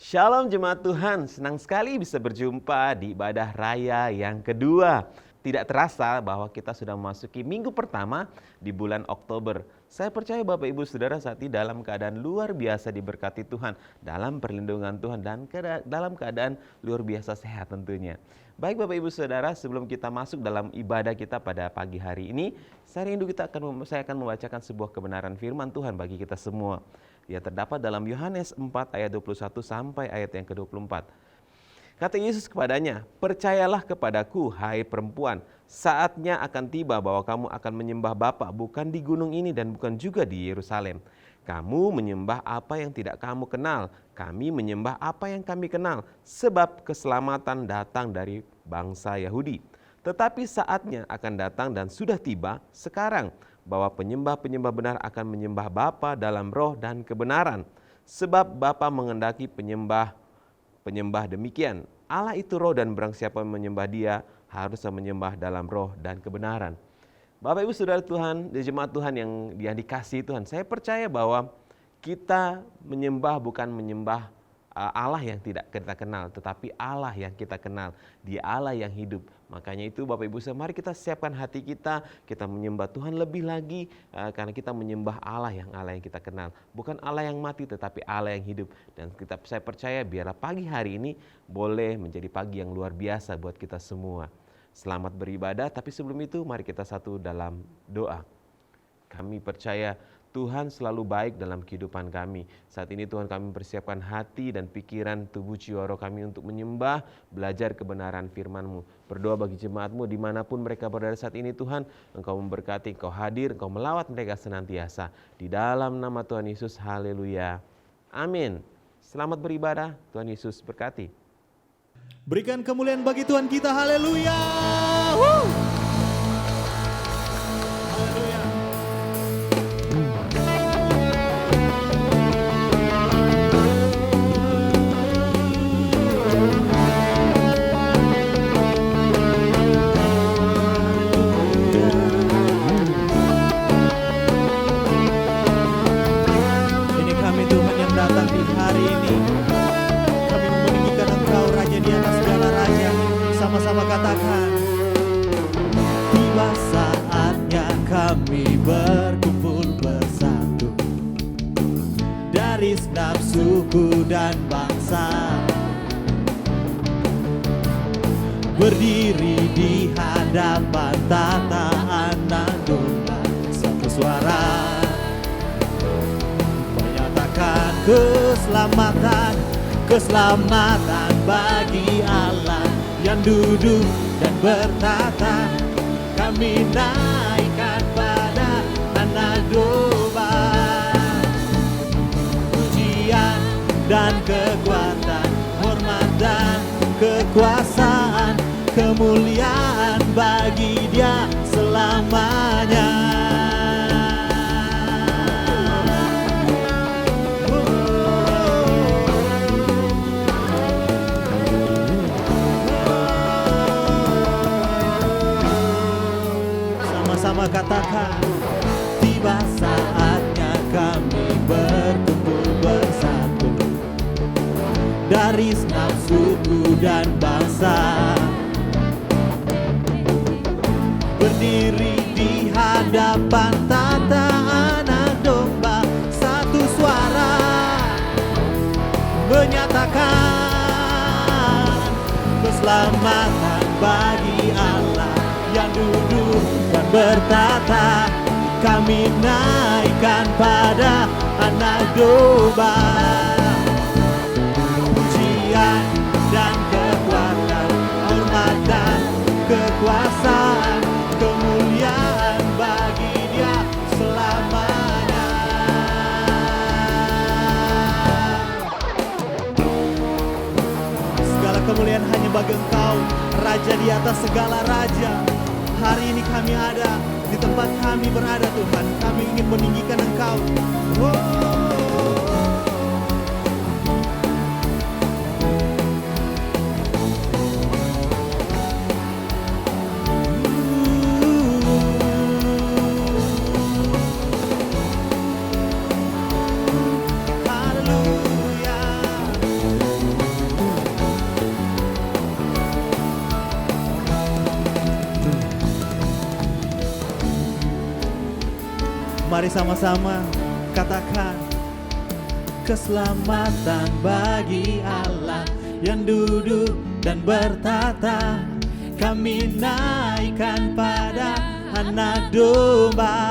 Shalom jemaat Tuhan, senang sekali bisa berjumpa di ibadah raya yang kedua. Tidak terasa bahwa kita sudah memasuki minggu pertama di bulan Oktober. Saya percaya Bapak Ibu Saudara saat ini dalam keadaan luar biasa diberkati Tuhan, dalam perlindungan Tuhan dan dalam keadaan luar biasa sehat tentunya. Baik Bapak Ibu Saudara, sebelum kita masuk dalam ibadah kita pada pagi hari ini, saya akan membacakan sebuah kebenaran firman Tuhan bagi kita semua. Dia terdapat dalam Yohanes 4 ayat 21 sampai ayat yang ke-24. Kata Yesus kepadanya, "Percayalah kepadaku, hai perempuan, saatnya akan tiba bahwa kamu akan menyembah Bapa bukan di gunung ini dan bukan juga di Yerusalem. Kamu menyembah apa yang tidak kamu kenal, kami menyembah apa yang kami kenal, sebab keselamatan datang dari bangsa Yahudi. Tetapi saatnya akan datang dan sudah tiba sekarang, bahwa penyembah-penyembah benar akan menyembah Bapa dalam roh dan kebenaran. Sebab Bapa mengendaki penyembah demikian. Allah itu roh dan barang siapa menyembah Dia harus menyembah dalam roh dan kebenaran." Bapak Ibu Saudara Tuhan, jemaat Tuhan yang dikasihi Tuhan, saya percaya bahwa kita menyembah bukan menyembah Allah yang tidak kita kenal, tetapi Allah yang kita kenal. Dia Allah yang hidup. Makanya itu Bapak Ibu Saudara, mari kita siapkan hati kita menyembah Tuhan lebih lagi karena kita menyembah Allah yang kita kenal. Bukan Allah yang mati tetapi Allah yang hidup. Dan saya percaya biarlah pagi hari ini boleh menjadi pagi yang luar biasa buat kita semua. Selamat beribadah, tapi sebelum itu mari kita satu dalam doa. Kami percaya Tuhan selalu baik dalam kehidupan kami. Saat ini Tuhan kami mempersiapkan hati dan pikiran, tubuh jiwa roh kami untuk menyembah, belajar kebenaran firman-Mu. Berdoa bagi jemaat-Mu dimanapun mereka berada saat ini Tuhan. Engkau memberkati, Engkau hadir, Engkau melawat mereka senantiasa. Di dalam nama Tuhan Yesus, haleluya. Amin. Selamat beribadah, Tuhan Yesus berkati. Berikan kemuliaan bagi Tuhan kita, haleluya. Sama-sama katakan, tiba saatnya kami berkumpul bersatu dari segenap suku dan bangsa, berdiri di hadapan tata anak domba, satu suara menyatakan keselamatan bagi Allah yang duduk dan bertata. Kami naikkan pada anak domba pujian dan kekuatan, hormat dan kekuasaan, kemuliaan bagi Dia selamanya. Sama katakan, tiba saatnya kami berkumpul bersatu dari segenap suku dan bangsa, berdiri di hadapan tata anak domba, satu suara menyatakan keselamatan bagi Allah yang duduk dan bertata. Kami naikkan pada anak domba pujian dan kekuatan, hormat dan kekuasaan, kemuliaan bagi Dia selamanya. Segala kemuliaan hanya bagi Engkau, Raja di atas segala raja. Hari ini kami ada di tempat kami berada Tuhan. Kami ingin meninggikan Engkau. Mari sama-sama katakan, keselamatan bagi Allah yang duduk dan bertata. Kami naikkan pada Anak Domba.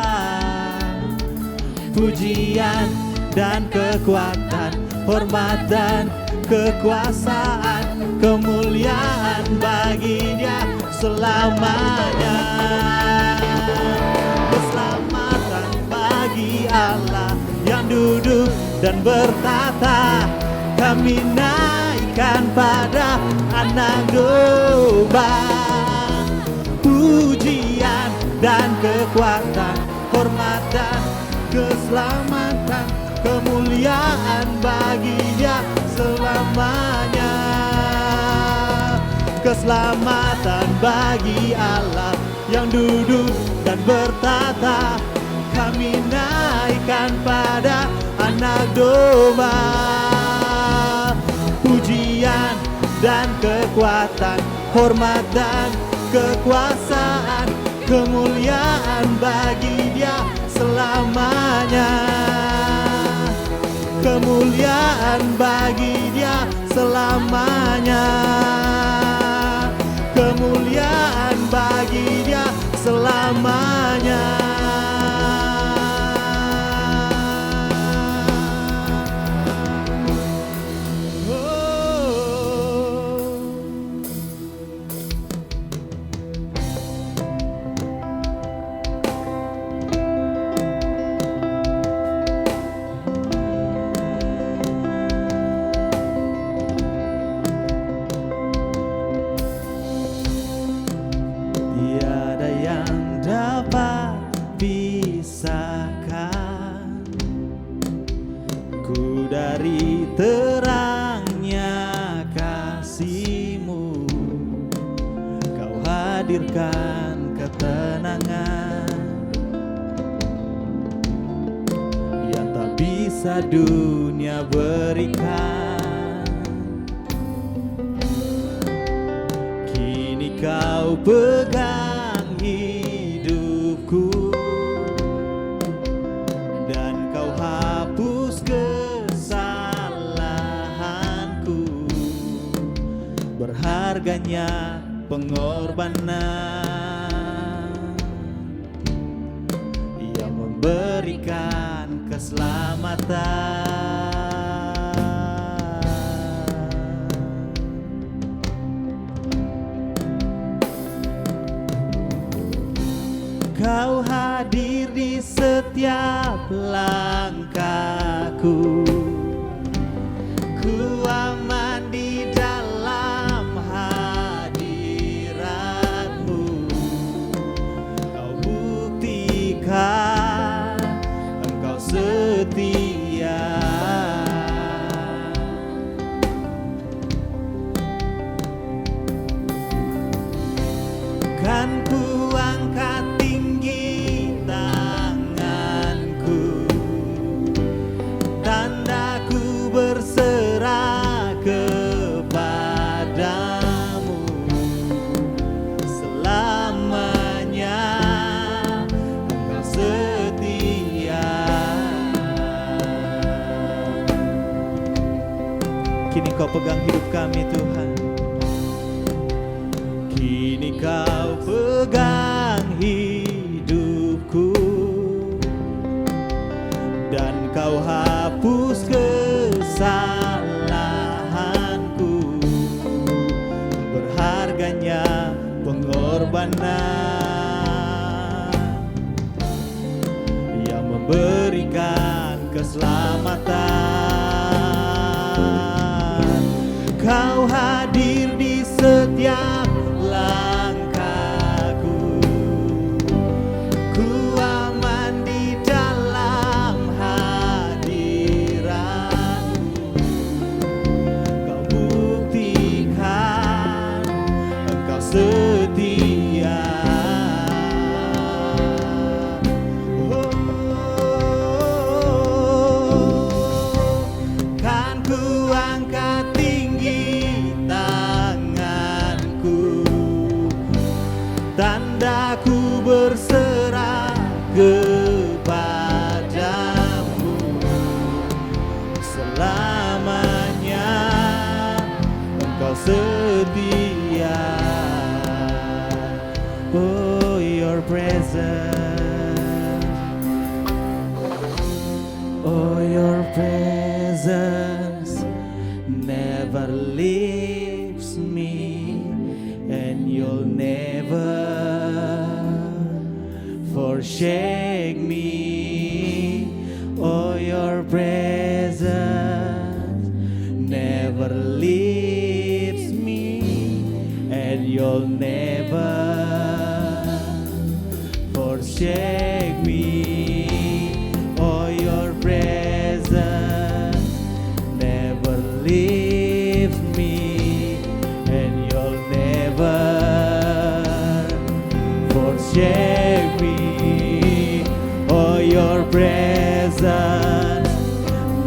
Pujian dan kekuatan, hormat dan kekuasaan, kemuliaan bagi Dia selamanya. Keselamatan bagi Allah yang duduk dan bertata. Kami naikkan pada Anak Domba. Pujian dan kekuatan, hormat dan keselamatan, kemuliaan bagi Dia selamanya. Keselamatan bagi Allah yang duduk dan bertata. Kami naikkan pada Anak Domba. Pujian dan kekuatan, hormat dan kekuasaan, kemuliaan bagi Dia selamanya. Kemuliaan bagi Dia selamanya. Kemuliaan bagi Dia selamanya. Tiada yang dapat pisahkan ku dari terangnya kasih-Mu. Kau hadirkan ketenangan yang tak bisa dunia berikan. Kini Kau pegang hidupku dan Kau hapus kesalahanku. Berharganya pengorbanan yang memberikan keselamatan. Kau hadir di setiap langkahku. Ku aman di dalam hadirat-Mu. Kau buktikan Engkau setia. Kan ku angkat tinggi tanganku, tandaku berserah kepadamu. Selamanya Engkau setia. Kini Kau pegang hidup kami, Tuhan. Kini Kau pegang hidupku dan Kau hapus kesalahanku. Berharganya pengorbanan yang memberikan keselamatan. Kau hadir di setiap langkahku. Ku aman di dalam hadirat-Mu. Kau buktikan Engkau setia. Kan ku angkat tinggi tanganku, tandaku berserah kepadamu. Oh, your presence never leaves me, and you'll never forsake me. Oh, your presence never leaves me, and you'll never forsake me. Oh, your presence never leaves me, and you'll never forsake me. Oh, your presence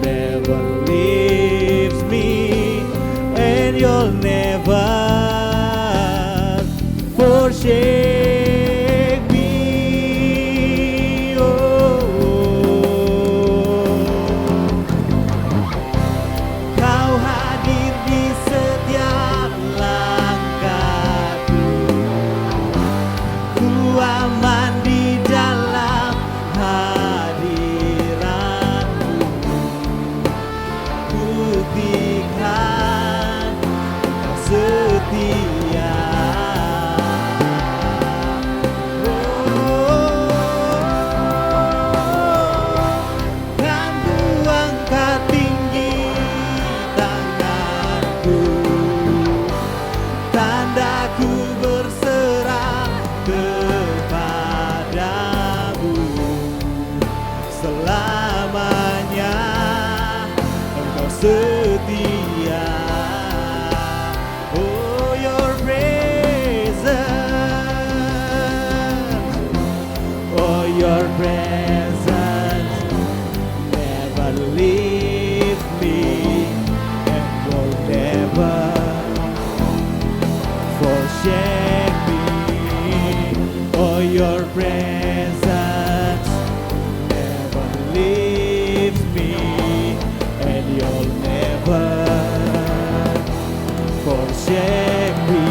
never leaves me, and you'll never forsake me. Oh, Kau hadir di setiap langkahku, ku aman di dalam hadiratmu. Buktikan kau setia. Kan ku angkat tinggi tanganku, tandaku berserah kepadamu. Selamanya Engkau setia. Oh, your presence, oh, your presence never leave me, and will never forsake me. Oh, your presence never leaves me, and you'll never forsake me.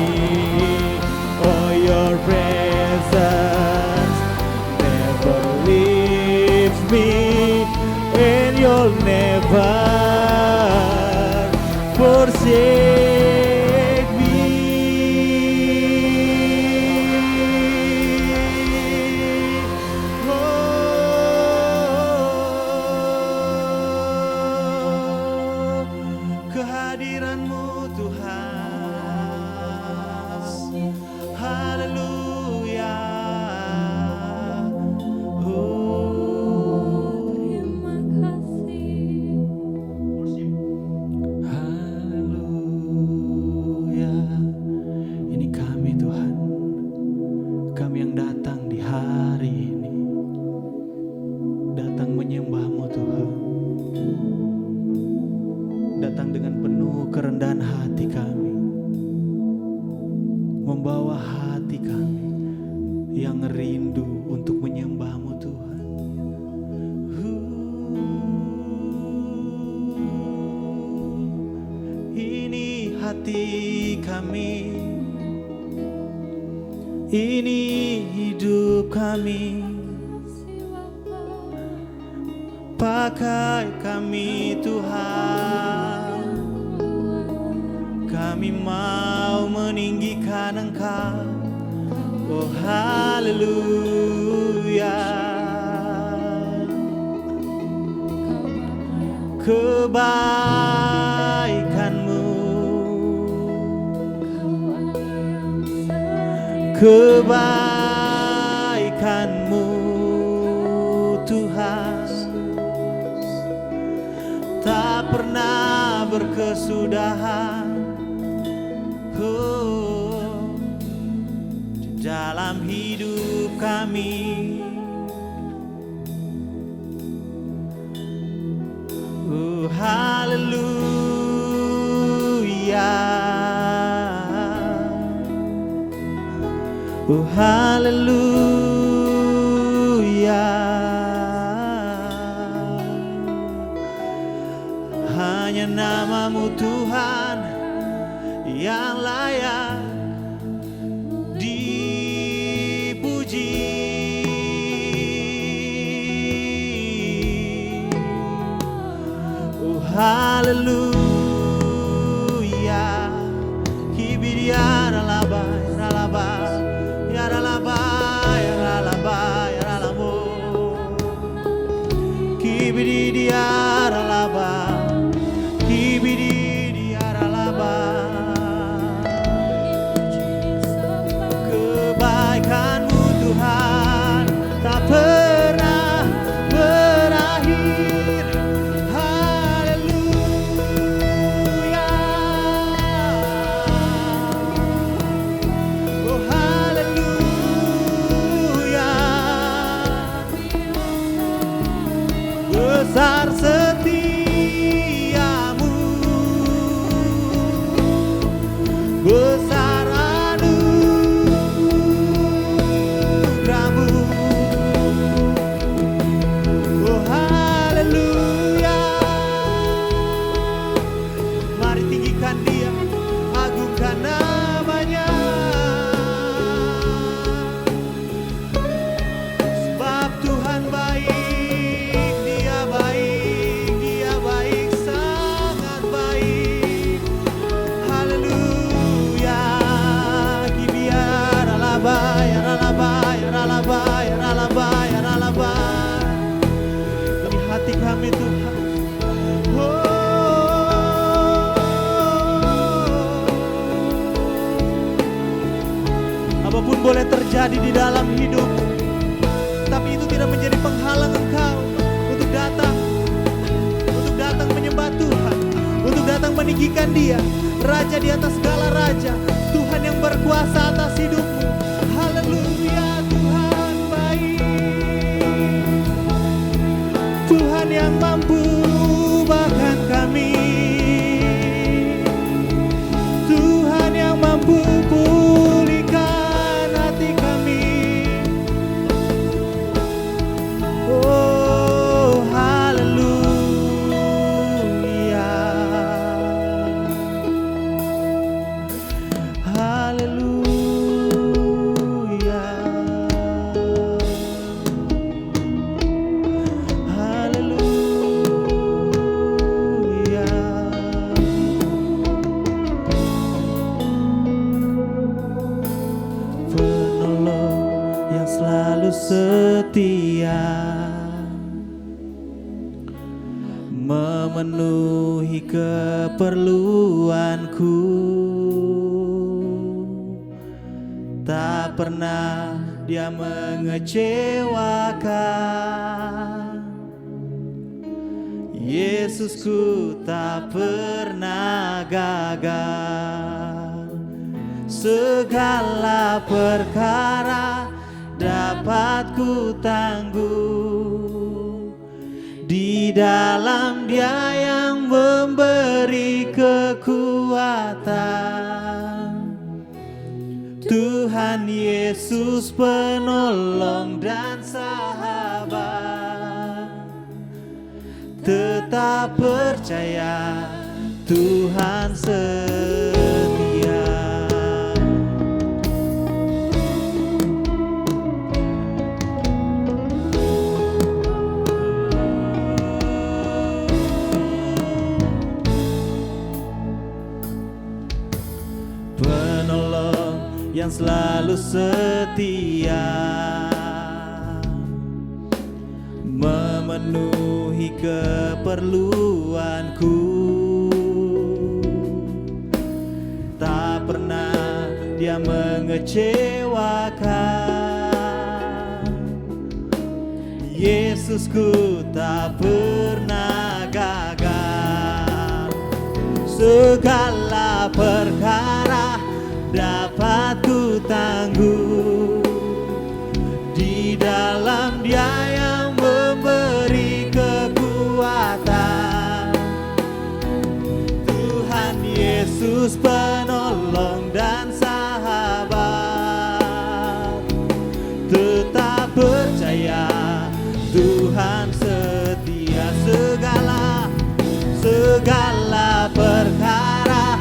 Oh, your presence never leaves me, and you'll never forsake me. Oh, kehadiran-Mu Tuhan, haleluya. Oh, Terima kasih. haleluya. Ini kami Tuhan, kami yang datang di hari ini, datang menyembah-Mu Tuhan, datang dengan penuh kerendahan hati kami, membawa hati kami yang rindu untuk menyembah-Mu Tuhan. Ini hati kami, ini hidup kami, pakai kami Tuhan. Kami mau meninggikan Engkau. Oh, haleluya. Kebaikan-Mu, kebaikan-Mu Tuhan tak pernah berkesudahan. Oh, di dalam hidup kami. Oh, haleluya. Oh, haleluya. Hanya nama-Mu Tuhan yang layak dipuji. haleluya. Kibidi ya ralaba, ralaba, ya ralaba, ya ralaba, ya ralamo. Kibidi dia ralaba, kibidi dia ralaba. Kebaikan-Mu Tuhan tak pernah berakhir. Haleluya. Oh haleluya. Besar setiamu, besar anugerahmu. Oh haleluya. Mari tinggikan Dia, agungkan namanya. Sebab Tuhan baik, Dia baik, Dia baik, sangat baik. Haleluya. Kibiar alaba, ya ralaba, ya ralaba, ya ralaba, ya ralaba. Ini hati kami Tuhan. Apapun boleh terjadi di dalam hidup, tapi itu tidak menjadi penghalang Engkau untuk datang menyembah Tuhan, untuk datang meninggikan Dia, Raja di atas segala raja, Tuhan yang berkuasa atas hidupmu. Haleluya. Tuhan baik, Tuhan yang mampu bahkan kami, Tuhan yang mampu pulihkan hati kami. Oh haleluya. Haleluya. Haleluya. Penolong yang selalu setia, memenuhi keperluanku, tak pernah Dia mengecewakan. Yesusku tak pernah gagal. Segala perkara dapat ku tangguh di dalam Dia yang memberi kekuatan. Tuhan Yesus penolong dan sahabat, tetap percaya Tuhan setia. Penolong yang selalu setia, memenuhi keperluanku, tak pernah Dia mengecewakan. Yesusku tak pernah gagal. Segala perkara dapat ku tangguh di dalam Dia yang memberi kekuatan. Tuhan Yesus penolong dan sahabat, tetap percaya Tuhan setia. Segala perkara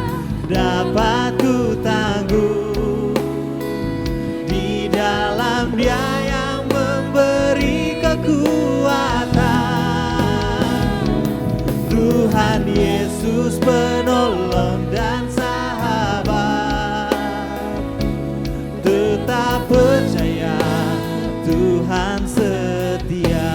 dapat ku tangguh di dalam Dia yang memberi kekuatan. Tuhan Yesus penolong dan sahabat. Tetap percaya Tuhan setia.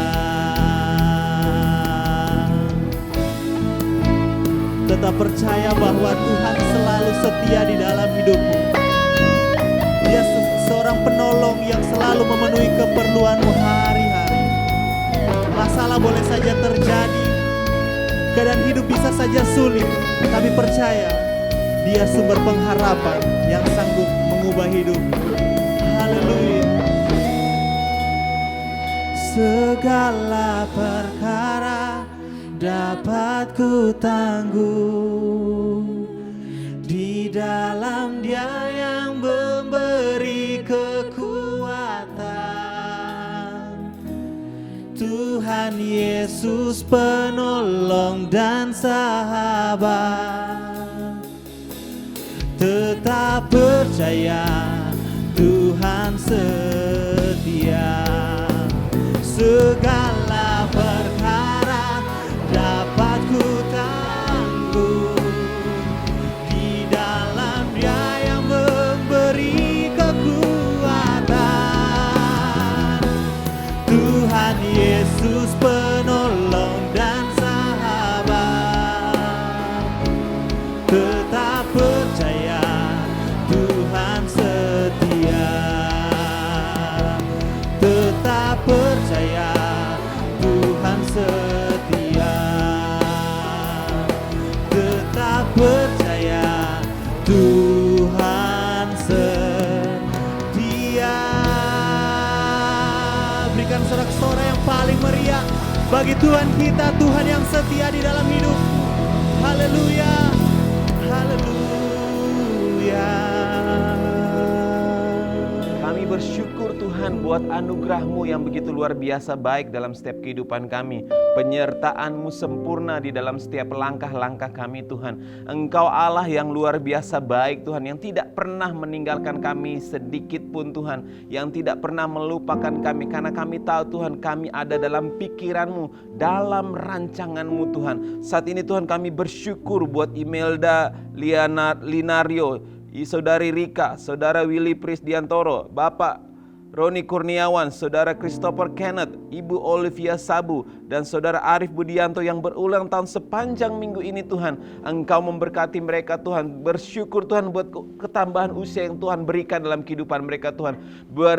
Tetap percaya bahwa Tuhan selalu setia di dalam hidupmu. Dia seorang penolong yang selalu memenuhi keperluanmu hari-hari. Masalah boleh saja terjadi, keadaan hidup bisa saja sulit, tapi percaya Dia sumber pengharapan yang sanggup mengubah hidup. Haleluya. Segala perkara dapat ku tanggung di dalam Dia yang memberi kekuatan. Tuhan Yesus penolong dan sahabat. Tetap percaya Tuhan setia. Segala perkara dapat ku tanggung di dalam Dia yang memberi kekuatan. Tuhan Yesus penolong dan sahabat. Tetap percaya Tuhan setia. Tetap percaya Tuhan setia. Tetap percaya Tuhan setia. Berikan sorak-sorai yang paling meriah bagi Tuhan kita, Tuhan yang setia di dalam hidup. Haleluya. Haleluya. Kami bersyukur Tuhan buat anugerah-Mu yang begitu luar biasa baik dalam setiap kehidupan kami. Penyertaan-Mu sempurna di dalam setiap langkah-langkah kami Tuhan. Engkau Allah yang luar biasa baik Tuhan, yang tidak pernah meninggalkan kami sedikit pun Tuhan, yang tidak pernah melupakan kami, karena kami tahu Tuhan kami ada dalam pikiran-Mu, dalam rancangan-Mu Tuhan. Saat ini Tuhan kami bersyukur buat Imelda Linario, Saudari Rika, Saudara Willy Prisdiantoro, Bapak Roni Kurniawan, Saudara Christopher Kenneth, Ibu Olivia Sabu, dan Saudara Arif Budianto yang berulang tahun sepanjang minggu ini Tuhan. Engkau memberkati mereka Tuhan. Bersyukur Tuhan buat ketambahan usia yang Tuhan berikan dalam kehidupan mereka Tuhan.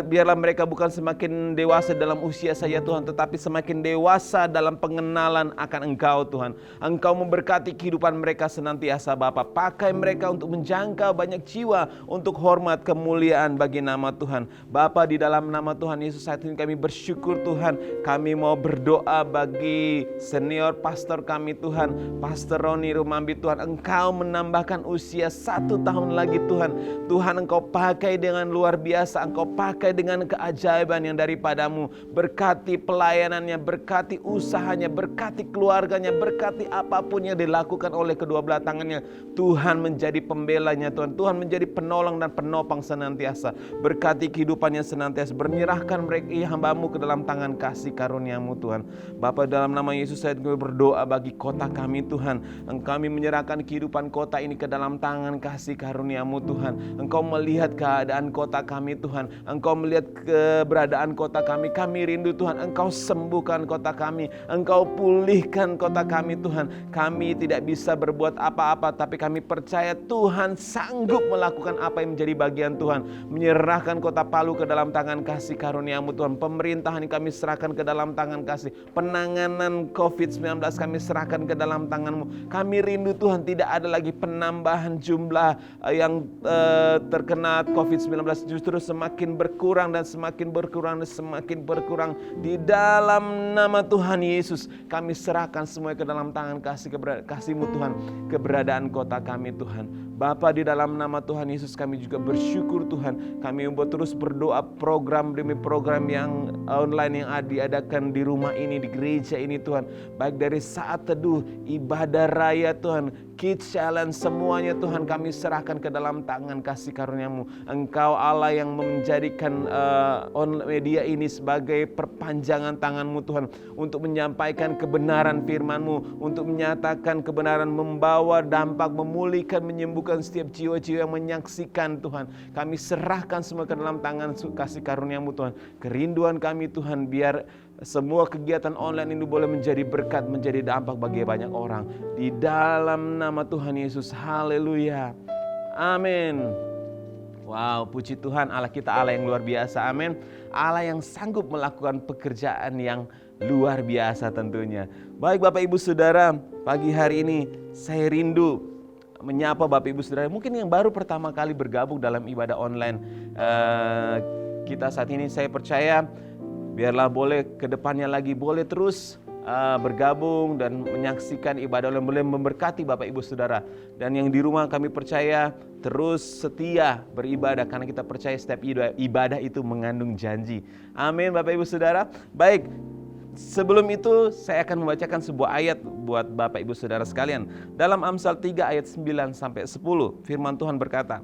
Biarlah mereka bukan semakin dewasa dalam usia saja Tuhan, tetapi semakin dewasa dalam pengenalan akan Engkau Tuhan. Engkau memberkati kehidupan mereka senantiasa Bapa. Pakai mereka untuk menjangkau banyak jiwa, untuk hormat kemuliaan bagi nama Tuhan. Bapa, di dalam nama Tuhan Yesus saat ini kami bersyukur Tuhan. Kami mau berdoa bagi senior pastor kami Tuhan, Pastor Roni Rumambi Tuhan. Engkau menambahkan usia 1 tahun lagi Tuhan. Tuhan, Engkau pakai dengan luar biasa. Engkau pakai dengan keajaiban yang daripadamu. Berkati pelayanannya, berkati usahanya, berkati keluarganya, berkati apapun yang dilakukan oleh kedua belah tangannya. Tuhan menjadi pembelanya Tuhan. Tuhan menjadi penolong dan penopang senantiasa. Berkati kehidupannya senantiasa. Bernyerahkan mereka hamba-Mu ke dalam tangan kasih karunia-Mu Tuhan. Bapa, dalam nama Yesus saya berdoa bagi kota kami Tuhan. Kami menyerahkan kehidupan kota ini ke dalam tangan kasih karunia-Mu Tuhan. Engkau melihat keadaan kota kami Tuhan. Engkau melihat keberadaan kota kami. Kami rindu Tuhan, Engkau sembuhkan kota kami. Engkau pulihkan kota kami Tuhan. Kami tidak bisa berbuat apa-apa, tapi kami percaya Tuhan sanggup melakukan apa yang menjadi bagian Tuhan. Menyerahkan kota Palu ke dalam tangan kasih karunia-Mu Tuhan. Pemerintahan kami serahkan ke dalam tangan kasih. Penanganan COVID-19 kami serahkan ke dalam tangan-Mu. Kami rindu Tuhan tidak ada lagi penambahan jumlah yang terkena COVID-19, justru semakin berkurang dan semakin berkurang dan semakin berkurang. Di dalam nama Tuhan Yesus kami serahkan semua ke dalam tangan kasih-Mu Tuhan. Keberadaan kota kami Tuhan. Bapa, di dalam nama Tuhan Yesus kami juga bersyukur Tuhan. Kami mau terus berdoa program demi program yang online yang diadakan di rumah ini, di gereja ini Tuhan. Baik dari saat teduh, ibadah raya Tuhan, Kids Challenge, semuanya Tuhan kami serahkan ke dalam tangan kasih karunia-Mu. Engkau Allah yang menjadikan media ini sebagai perpanjangan tangan-Mu Tuhan, untuk menyampaikan kebenaran firman-Mu, untuk menyatakan kebenaran, membawa dampak, memulihkan, menyembuhkan setiap jiwa-jiwa yang menyaksikan Tuhan. Kami serahkan semua ke dalam tangan kasih karunia-Mu Tuhan. Kerinduan kami Tuhan, biar semua kegiatan online ini boleh menjadi berkat, menjadi dampak bagi banyak orang. Di dalam nama Tuhan Yesus, haleluya, amin. Wow, puji Tuhan, Allah kita Allah yang luar biasa, amin. Allah yang sanggup melakukan pekerjaan yang luar biasa tentunya. Baik Bapak Ibu Saudara, pagi hari ini saya rindu menyapa Bapak Ibu Saudara mungkin yang baru pertama kali bergabung dalam ibadah online kita saat ini. Saya percaya biarlah boleh ke depannya lagi boleh terus bergabung dan menyaksikan ibadah online, boleh memberkati Bapak Ibu Saudara. Dan yang di rumah kami percaya terus setia beribadah, karena kita percaya setiap ibadah itu mengandung janji. Amin Bapak Ibu Saudara. Baik, sebelum itu saya akan membacakan sebuah ayat buat Bapak Ibu Saudara sekalian. Dalam Amsal 3 ayat 9-10 firman Tuhan berkata,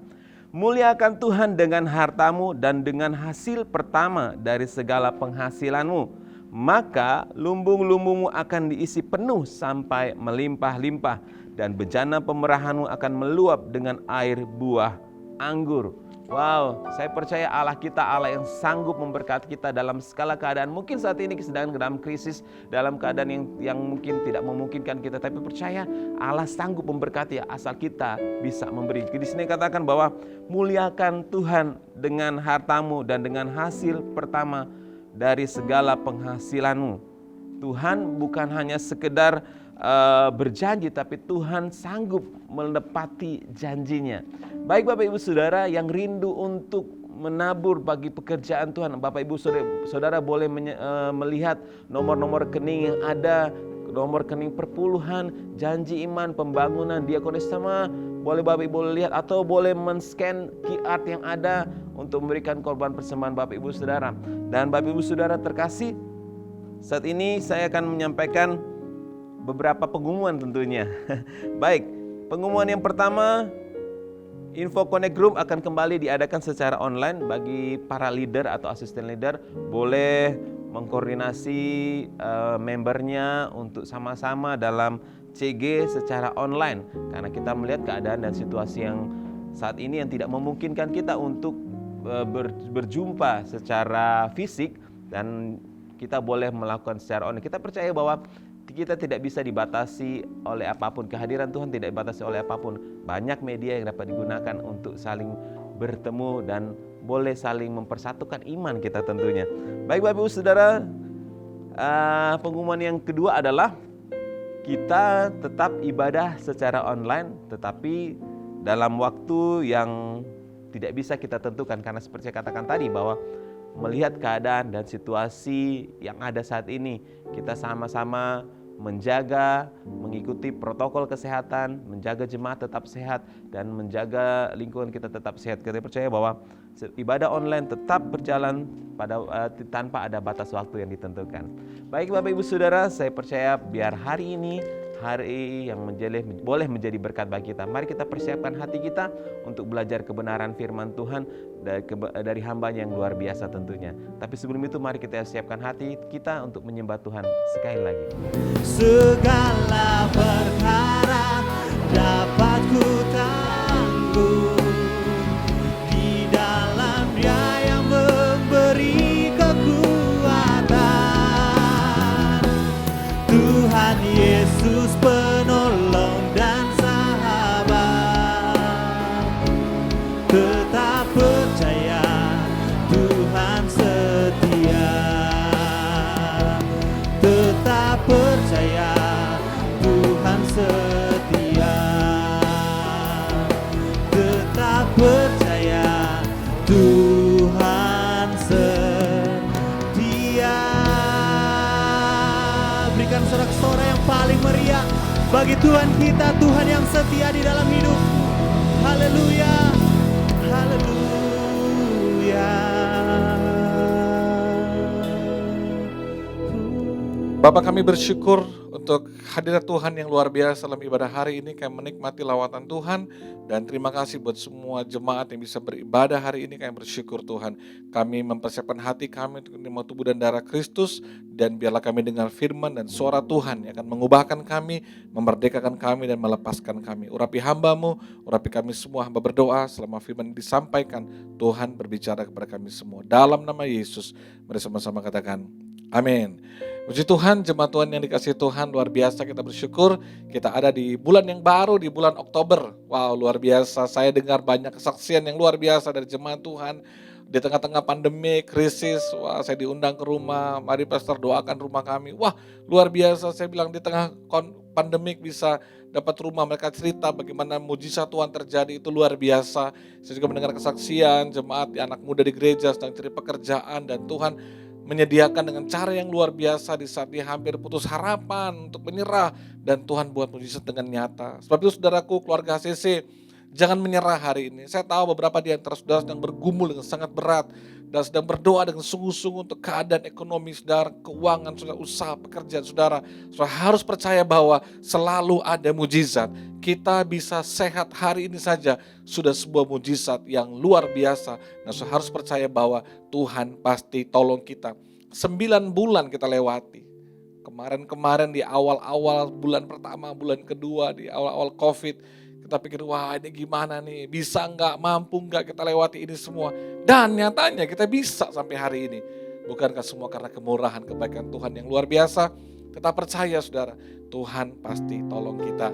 muliakan Tuhan dengan hartamu dan dengan hasil pertama dari segala penghasilanmu, maka lumbung-lumbungmu akan diisi penuh sampai melimpah-limpah, dan bejana pemerahanmu akan meluap dengan air buah anggur. Wow, saya percaya Allah kita Allah yang sanggup memberkati kita dalam segala keadaan. Mungkin saat ini sedang dalam krisis, dalam keadaan yang mungkin tidak memungkinkan kita, tapi percaya Allah sanggup memberkati asal kita bisa memberi. Di sini katakan bahwa muliakan Tuhan dengan hartamu dan dengan hasil pertama dari segala penghasilanmu. Tuhan bukan hanya sekedar berjanji, tapi Tuhan sanggup menepati janjinya. Baik Bapak Ibu Saudara yang rindu untuk menabur bagi pekerjaan Tuhan, Bapak Ibu Saudara boleh melihat nomor-nomor rekening yang ada, nomor rekening perpuluhan, janji iman, pembangunan, diakonis, sama boleh Bapak Ibu lihat, atau boleh men-scan QR yang ada untuk memberikan korban persembahan Bapak Ibu Saudara. Dan Bapak Ibu Saudara terkasih, saat ini saya akan menyampaikan beberapa pengumuman tentunya. Baik, pengumuman yang pertama, Info Connect Group akan kembali diadakan secara online. Bagi para leader atau asisten leader boleh mengkoordinasi membernya untuk sama-sama dalam CG secara online, karena kita melihat keadaan dan situasi yang saat ini yang tidak memungkinkan kita untuk berjumpa secara fisik, dan kita boleh melakukan secara online. Kita percaya bahwa kita tidak bisa dibatasi oleh apapun, kehadiran Tuhan tidak dibatasi oleh apapun. Banyak media yang dapat digunakan untuk saling bertemu dan boleh saling mempersatukan iman kita tentunya. Baik Bapak Ibu Saudara, pengumuman yang kedua adalah kita tetap ibadah secara online, tetapi dalam waktu yang tidak bisa kita tentukan, karena seperti saya katakan tadi bahwa melihat keadaan dan situasi yang ada saat ini, kita sama-sama menjaga, mengikuti protokol kesehatan, menjaga jemaat tetap sehat, dan menjaga lingkungan kita tetap sehat. Kita percaya bahwa ibadah online tetap berjalan tanpa ada batas waktu yang ditentukan. Baik Bapak Ibu Saudara, saya percaya biar hari ini hari yang boleh menjadi berkat bagi kita. Mari kita persiapkan hati kita untuk belajar kebenaran firman Tuhan dari hamba-Nya yang luar biasa tentunya. Tapi sebelum itu mari kita siapkan hati kita untuk menyembah Tuhan sekali lagi. Segala perkara dapat ku tanggung di dalam Dia yang memberi kekuatan. Tuhan Yesus penolong dan sahabat, tetap percaya Tuhan setia, tetap percaya Tuhan setia, tetap percaya Tuhan setia. Berikan sorak-sorai yang paling meriah bagi Tuhan kita, Tuhan yang setia di dalam hidup. Haleluya. Haleluya. Bapak, kami bersyukur untuk hadirat Tuhan yang luar biasa dalam ibadah hari ini. Kami menikmati lawatan Tuhan dan terima kasih buat semua jemaat yang bisa beribadah hari ini. Kami bersyukur Tuhan. Kami mempersiapkan hati kami untuk menerima tubuh dan darah Kristus, dan biarlah kami dengar firman dan suara Tuhan yang akan mengubahkan kami, memerdekakan kami dan melepaskan kami. Urapi hamba-Mu, urapi kami semua. Hamba berdoa selama firman disampaikan, Tuhan berbicara kepada kami semua. Dalam nama Yesus, mari sama-sama katakan amin. Puji Tuhan, jemaat Tuhan yang dikasihi Tuhan, luar biasa kita bersyukur. Kita ada di bulan yang baru, di bulan Oktober. Wow, luar biasa. Saya dengar banyak kesaksian yang luar biasa dari jemaat Tuhan. Di tengah-tengah pandemi, krisis, wah, saya diundang ke rumah. Mari pastor doakan rumah kami. Wah, luar biasa. Saya bilang di tengah pandemik bisa dapat rumah. Mereka cerita bagaimana mujizat Tuhan terjadi, itu luar biasa. Saya juga mendengar kesaksian jemaat, anak muda di gereja sedang cari pekerjaan, dan Tuhan menyediakan dengan cara yang luar biasa di saat dia hampir putus harapan untuk menyerah, dan Tuhan buat mujizat dengan nyata. Sebab itu saudaraku, keluarga HCC, jangan menyerah hari ini. Saya tahu beberapa di antara saudara sedang bergumul dengan sangat berat dan sedang berdoa dengan sungguh-sungguh untuk keadaan ekonomi saudara, keuangan saudara, usaha, pekerjaan saudara. Saudara harus percaya bahwa selalu ada mujizat. Kita bisa sehat hari ini saja sudah sebuah mujizat yang luar biasa. Nah, saudara harus percaya bahwa Tuhan pasti tolong kita. 9 bulan kita lewati. Kemarin di awal-awal bulan pertama, bulan kedua, di awal-awal COVID, kita pikir, wah ini gimana nih, bisa nggak, mampu nggak kita lewati ini semua. Dan nyatanya kita bisa sampai hari ini. Bukankah semua karena kemurahan, kebaikan Tuhan yang luar biasa? Kita percaya saudara, Tuhan pasti tolong kita.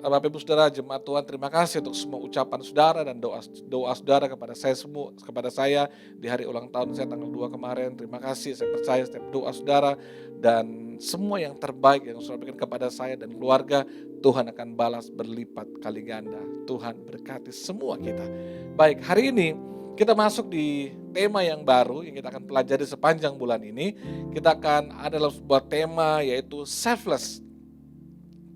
Bapak Ibu Saudara, jemaat Tuhan, terima kasih untuk semua ucapan saudara dan doa saudara kepada saya semua, kepada saya di hari ulang tahun saya tanggal 2 kemarin. Terima kasih, saya percaya setiap doa saudara dan semua yang terbaik yang saudara berikan kepada saya dan keluarga, Tuhan akan balas berlipat kali ganda. Tuhan berkati semua kita. Baik, hari ini kita masuk di tema yang baru yang kita akan pelajari sepanjang bulan ini. Kita akan ada sebuah tema, yaitu selfless,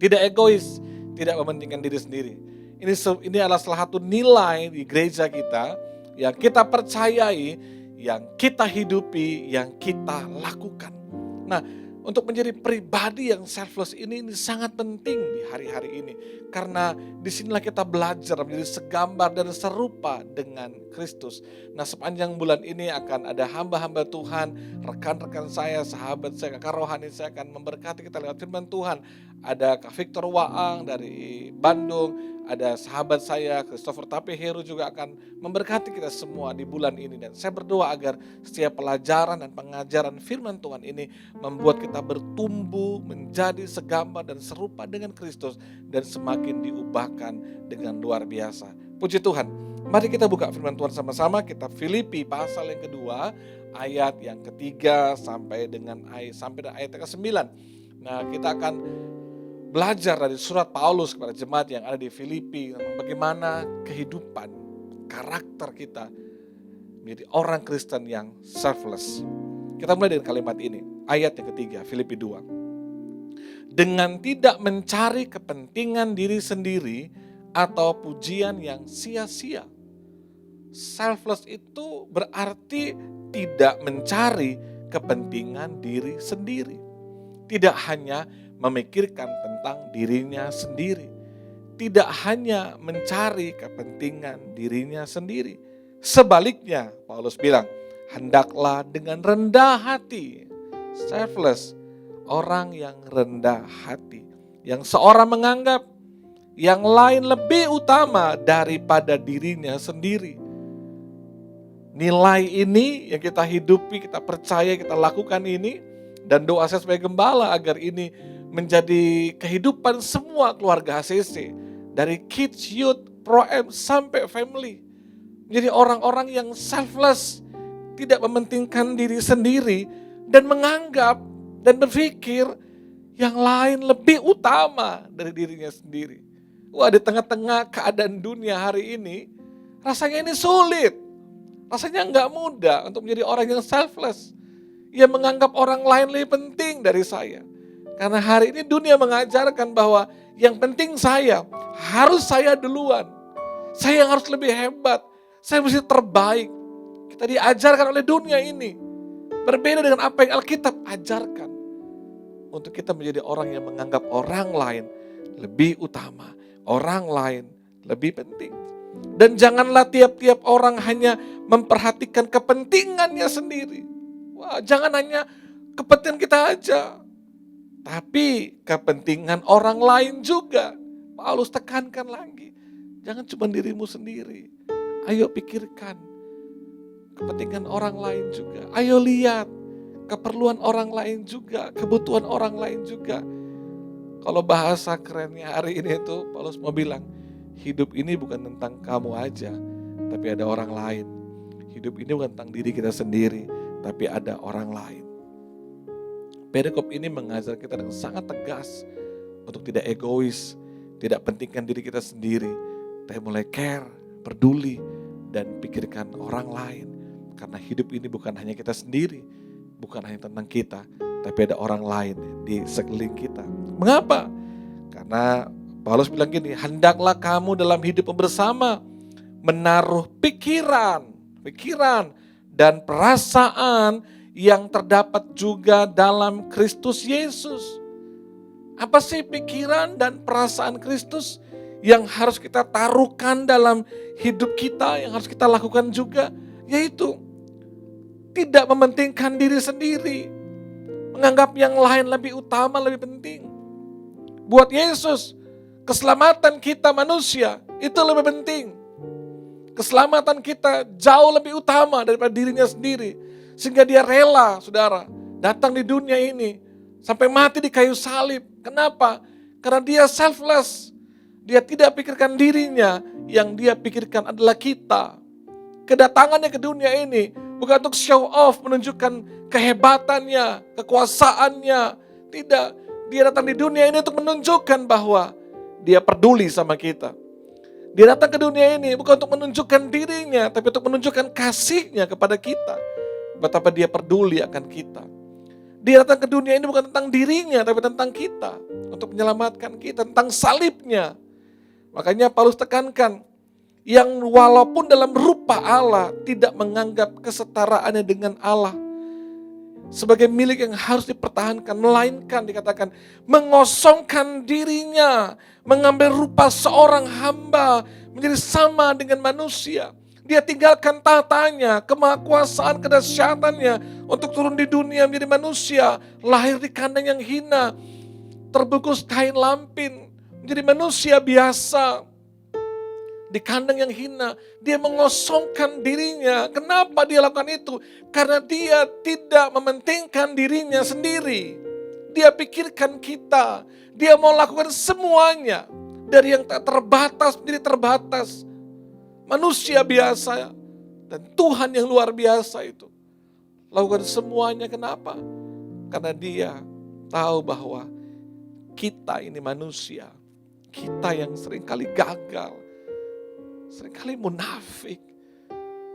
tidak egois, tidak mementingkan diri sendiri. Ini adalah salah satu nilai di gereja kita yang kita percayai, yang kita hidupi, yang kita lakukan. Nah, untuk menjadi pribadi yang selfless ini sangat penting di hari-hari ini. Karena disinilah kita belajar menjadi segambar dan serupa dengan Kristus. Nah, sepanjang bulan ini akan ada hamba-hamba Tuhan, rekan-rekan saya, sahabat saya, kakak rohani saya akan memberkati kita lewat firman Tuhan. Ada Kak Victor Waang dari Bandung, ada sahabat saya Christopher Tapeheru juga akan memberkati kita semua di bulan ini. Dan saya berdoa agar setiap pelajaran dan pengajaran firman Tuhan ini membuat kita bertumbuh menjadi segambar dan serupa dengan Kristus dan semakin diubahkan dengan luar biasa. Puji Tuhan. Mari kita buka firman Tuhan sama-sama. Kita Filipi pasal yang kedua, ayat yang ketiga sampai dengan ayat yang ke-9. Nah, kita akan belajar dari surat Paulus kepada jemaat yang ada di Filipi tentang bagaimana kehidupan, karakter kita menjadi orang Kristen yang selfless. Kita mulai dengan kalimat ini, ayat yang ketiga, Filipi 2. Dengan tidak mencari kepentingan diri sendiri atau pujian yang sia-sia. Selfless itu berarti tidak mencari kepentingan diri sendiri. Tidak hanya memikirkan tentang dirinya sendiri. Tidak hanya mencari kepentingan dirinya sendiri. Sebaliknya, Paulus bilang, hendaklah dengan rendah hati. Selfless, orang yang rendah hati. Yang seorang menganggap yang lain lebih utama daripada dirinya sendiri. Nilai ini yang kita hidupi, kita percaya, kita lakukan ini. Dan doa saya sebagai gembala agar ini menjadi kehidupan semua keluarga HCC. Dari kids, youth, pro-M, sampai family. Menjadi orang-orang yang selfless. Tidak mementingkan diri sendiri. Dan menganggap dan berpikir yang lain lebih utama dari dirinya sendiri. Wah, di tengah-tengah keadaan dunia hari ini, rasanya ini sulit. Rasanya nggak mudah untuk menjadi orang yang selfless. Ia menganggap orang lain lebih penting dari saya. Karena hari ini dunia mengajarkan bahwa yang penting saya, harus saya duluan. Saya yang harus lebih hebat. Saya mesti terbaik. Kita diajarkan oleh dunia ini. Berbeda dengan apa yang Alkitab ajarkan. Untuk kita menjadi orang yang menganggap orang lain lebih utama. Orang lain lebih penting. Dan janganlah tiap-tiap orang hanya memperhatikan kepentingannya sendiri. Wah, jangan hanya kepentingan kita aja. Tapi kepentingan orang lain juga. Paulus tekankan lagi. Jangan cuma dirimu sendiri. Ayo pikirkan kepentingan orang lain juga. Ayo lihat keperluan orang lain juga. Kebutuhan orang lain juga. Kalau bahasa kerennya hari ini itu Paulus mau bilang, hidup ini bukan tentang kamu aja, tapi ada orang lain. Hidup ini bukan tentang diri kita sendiri, tapi ada orang lain. Perikop ini mengajar kita dengan sangat tegas untuk tidak egois, tidak pentingkan diri kita sendiri, tapi mulai care, peduli, dan pikirkan orang lain. Karena hidup ini bukan hanya kita sendiri, bukan hanya tentang kita, tapi ada orang lain di sekeliling kita. Mengapa? Karena Paulus bilang gini, hendaklah kamu dalam hidup bersama menaruh pikiran dan perasaan yang terdapat juga dalam Kristus Yesus. Apa sih pikiran dan perasaan Kristus yang harus kita taruhkan dalam hidup kita, yang harus kita lakukan juga? Yaitu tidak mementingkan diri sendiri, menganggap yang lain lebih utama, lebih penting. Buat Yesus, keselamatan kita manusia itu lebih penting. Keselamatan kita jauh lebih utama daripada dirinya sendiri. Sehingga dia rela, saudara, datang di dunia ini sampai mati di kayu salib. Kenapa? Karena dia selfless. Dia tidak pikirkan dirinya, yang dia pikirkan adalah kita. Kedatangannya ke dunia ini bukan untuk show off, menunjukkan kehebatannya, kekuasaannya. Tidak, dia datang di dunia ini untuk menunjukkan bahwa dia peduli sama kita. Dia datang ke dunia ini bukan untuk menunjukkan dirinya, tapi untuk menunjukkan kasihnya kepada kita. Betapa dia peduli akan kita. Dia datang ke dunia ini bukan tentang dirinya, tapi tentang kita. Untuk menyelamatkan kita, tentang salibnya. Makanya Paulus tekankan, yang walaupun dalam rupa Allah, tidak menganggap kesetaraannya dengan Allah sebagai milik yang harus dipertahankan, melainkan dikatakan mengosongkan dirinya, mengambil rupa seorang hamba, menjadi sama dengan manusia. Dia tinggalkan tatanya, kemahakuasaan, kedahsyatannya untuk turun di dunia menjadi manusia, lahir di kandang yang hina, terbungkus kain lampin, menjadi manusia biasa. Di kandang yang hina, dia mengosongkan dirinya. Kenapa dia lakukan itu? Karena dia tidak mementingkan dirinya sendiri. Dia pikirkan kita. Dia mau lakukan semuanya. Dari yang tak terbatas menjadi terbatas. Manusia biasa dan Tuhan yang luar biasa itu. Lakukan semuanya, kenapa? Karena dia tahu bahwa kita ini manusia. Kita yang seringkali gagal. Seringkali munafik.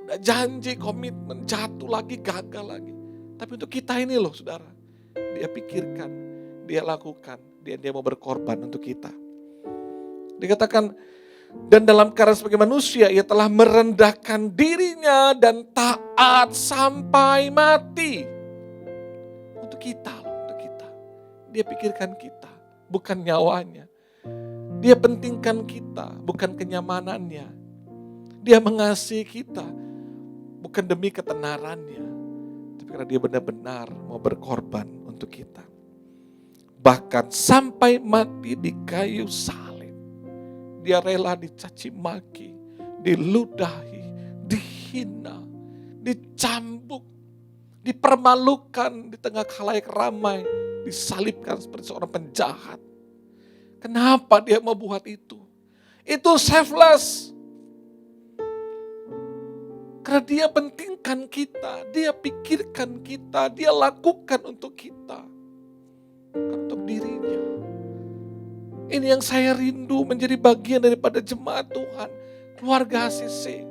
Udah janji, komitmen, jatuh lagi, gagal lagi. Tapi untuk kita ini loh saudara. Dia pikirkan, dia lakukan, dia mau berkorban untuk kita. Dikatakan, dan dalam karya sebagai manusia, ia telah merendahkan dirinya dan taat sampai mati. Untuk kita loh, untuk kita. Dia pikirkan kita, bukan nyawanya. Dia pentingkan kita, bukan kenyamanannya. Dia mengasihi kita, bukan demi ketenarannya. Tapi karena dia benar-benar mau berkorban untuk kita. Bahkan sampai mati di kayu salib. Dia rela dicaci maki, diludahi, dihina, dicambuk, dipermalukan di tengah khalayak ramai, disalibkan seperti seorang penjahat. Kenapa dia mau buat itu? Itu selfless. Karena dia pentingkan kita, dia pikirkan kita, dia lakukan untuk kita. Bukan untuk dirinya. Ini yang saya rindu menjadi bagian daripada jemaat Tuhan. Keluarga HCC.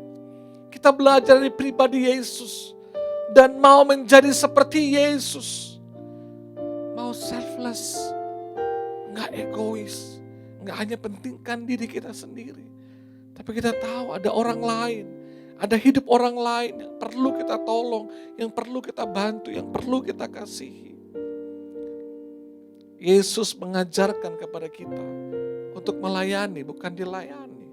Kita belajar dari pribadi Yesus. Dan mau menjadi seperti Yesus. Mau selfless. Nggak egois. Nggak hanya pentingkan diri kita sendiri. Tapi kita tahu ada orang lain, ada hidup orang lain yang perlu kita tolong, yang perlu kita bantu, yang perlu kita kasihi. Yesus mengajarkan kepada kita untuk melayani, bukan dilayani.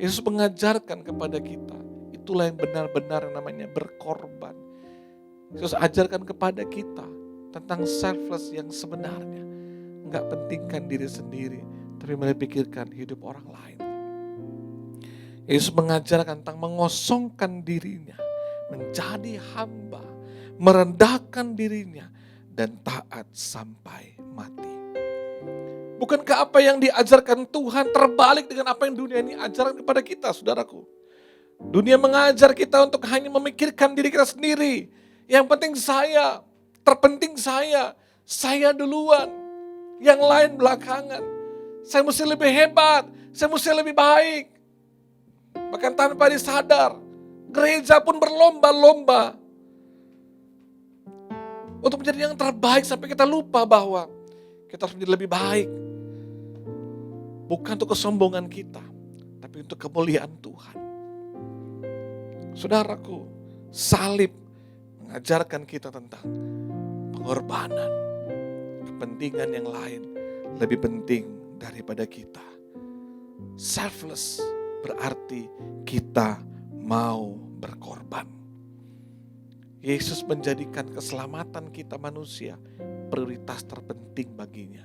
Yesus mengajarkan kepada kita, itulah yang benar-benar namanya berkorban. Yesus ajarkan kepada kita tentang selfless yang sebenarnya. Enggak pentingkan diri sendiri, tapi memikirkan hidup orang lain. Yesus mengajarkan tentang mengosongkan dirinya, menjadi hamba, merendahkan dirinya, dan taat sampai mati. Bukankah apa yang diajarkan Tuhan terbalik dengan apa yang dunia ini ajarkan kepada kita, saudaraku? Dunia mengajar kita untuk hanya memikirkan diri kita sendiri. Yang penting saya, terpenting saya duluan, yang lain belakangan. Saya mesti lebih hebat, saya mesti lebih baik. Bahkan tanpa disadar, gereja pun berlomba-lomba untuk menjadi yang terbaik sampai kita lupa bahwa kita harus menjadi lebih baik. Bukan untuk kesombongan kita, tapi untuk kemuliaan Tuhan. Saudaraku, salib mengajarkan kita tentang pengorbanan. Kepentingan yang lain lebih penting daripada kita. Selfless berarti kita mau berkorban. Yesus menjadikan keselamatan kita manusia prioritas terpenting baginya.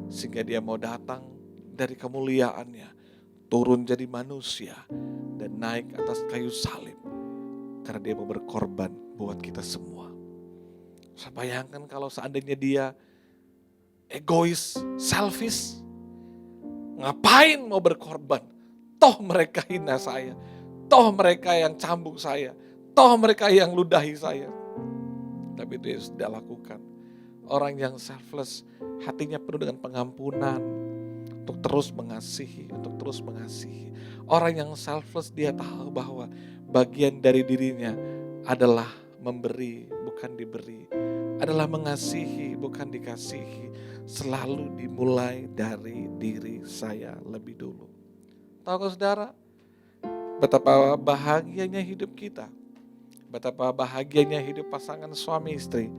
Sehingga dia mau datang dari kemuliaannya, turun jadi manusia, dan naik atas kayu salib. Karena dia mau berkorban buat kita semua. Saya bayangkan kalau seandainya dia egois, selfish, ngapain mau berkorban? Toh mereka hina saya, toh mereka yang cambuk saya, toh mereka yang ludahi saya. Tapi itu Yesus tidak lakukan. Orang yang selfless, hatinya penuh dengan pengampunan, untuk terus mengasihi, untuk terus mengasihi. Orang yang selfless, dia tahu bahwa bagian dari dirinya adalah memberi, bukan diberi. Adalah mengasihi, bukan dikasihi. Selalu dimulai dari diri saya lebih dulu. Tahu saudara, betapa bahagianya hidup kita. Betapa bahagianya hidup pasangan suami istri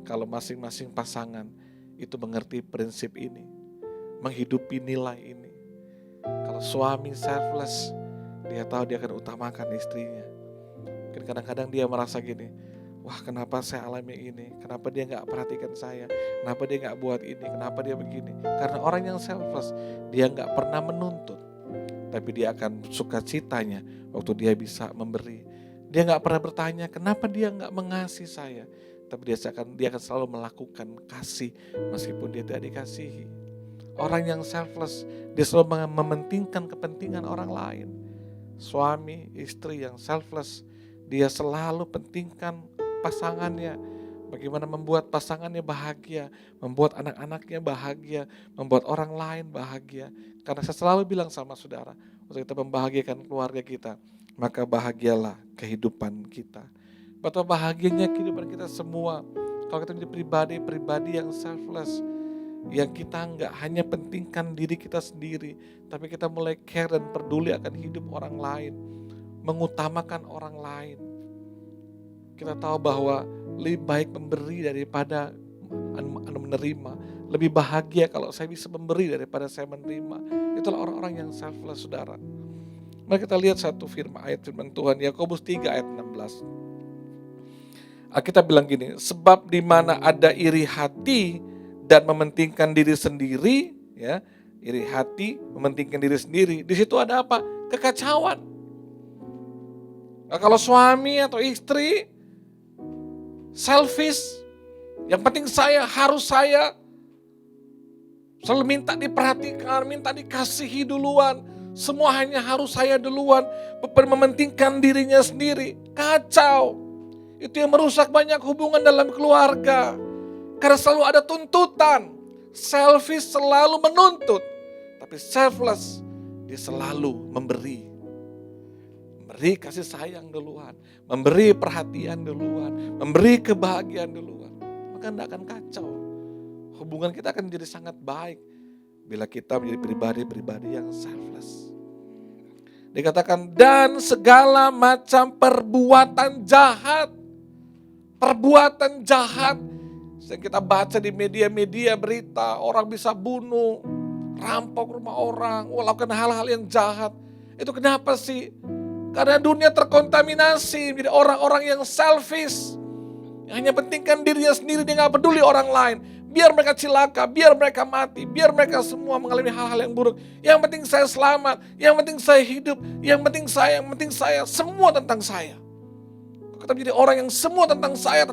kalau masing-masing pasangan itu mengerti prinsip ini, menghidupi nilai ini. Kalau suami selfless, dia tahu dia akan utamakan istrinya. Mungkin kadang-kadang dia merasa gini, wah kenapa saya alami ini, kenapa dia gak perhatikan saya, kenapa dia gak buat ini, kenapa dia begini. Karena orang yang selfless, dia gak pernah menuntut, tapi dia akan sukacitanya waktu dia bisa memberi. Dia gak pernah bertanya kenapa dia gak mengasihi saya, tapi dia akan selalu melakukan kasih meskipun dia tidak dikasihi. Orang yang selfless, dia selalu mementingkan kepentingan orang lain. Suami, istri yang selfless, dia selalu pentingkan pasangannya. Bagaimana membuat pasangannya bahagia, membuat anak-anaknya bahagia, membuat orang lain bahagia. Karena saya selalu bilang sama saudara, untuk kita membahagiakan keluarga kita, maka bahagialah kehidupan kita. Betapa bahagianya kehidupan kita semua kalau kita menjadi pribadi-pribadi yang selfless, yang kita nggak hanya pentingkan diri kita sendiri, tapi kita mulai care dan peduli akan hidup orang lain, mengutamakan orang lain. Kita tahu bahwa lebih baik memberi daripada menerima. Lebih bahagia kalau saya bisa memberi daripada saya menerima. Itulah orang-orang yang selfless, saudara. Mari kita lihat satu ayat firman Tuhan, Yakobus 3 ayat 16. Kita bilang gini, sebab di mana ada iri hati dan mementingkan diri sendiri, ya, iri hati, mementingkan diri sendiri, di situ ada apa? Kekacauan. Nah, kalau suami atau istri selfish, yang penting harus saya, selalu minta diperhatikan, minta dikasihi duluan, semua hanya harus saya duluan, mementingkan dirinya sendiri, kacau. Itu yang merusak banyak hubungan dalam keluarga. Karena selalu ada tuntutan. Selfish selalu menuntut. Tapi selfless, dia selalu memberi. Memberi kasih sayang duluan. Memberi perhatian duluan. Memberi kebahagiaan duluan. Maka tidak akan kacau. Hubungan kita akan menjadi sangat baik bila kita menjadi pribadi-pribadi yang selfless. Dikatakan dan segala macam perbuatan jahat. Perbuatan jahat. Yang kita baca di media-media berita, orang bisa bunuh, rampok rumah orang, melakukan hal-hal yang jahat. Itu kenapa sih? Karena dunia terkontaminasi menjadi orang-orang yang selfish. Yang hanya pentingkan dirinya sendiri, dia gak peduli orang lain. Biar mereka cilaka, biar mereka mati, biar mereka semua mengalami hal-hal yang buruk. Yang penting saya selamat, yang penting saya hidup, yang penting saya, semua tentang saya. Kita menjadi orang yang semua tentang saya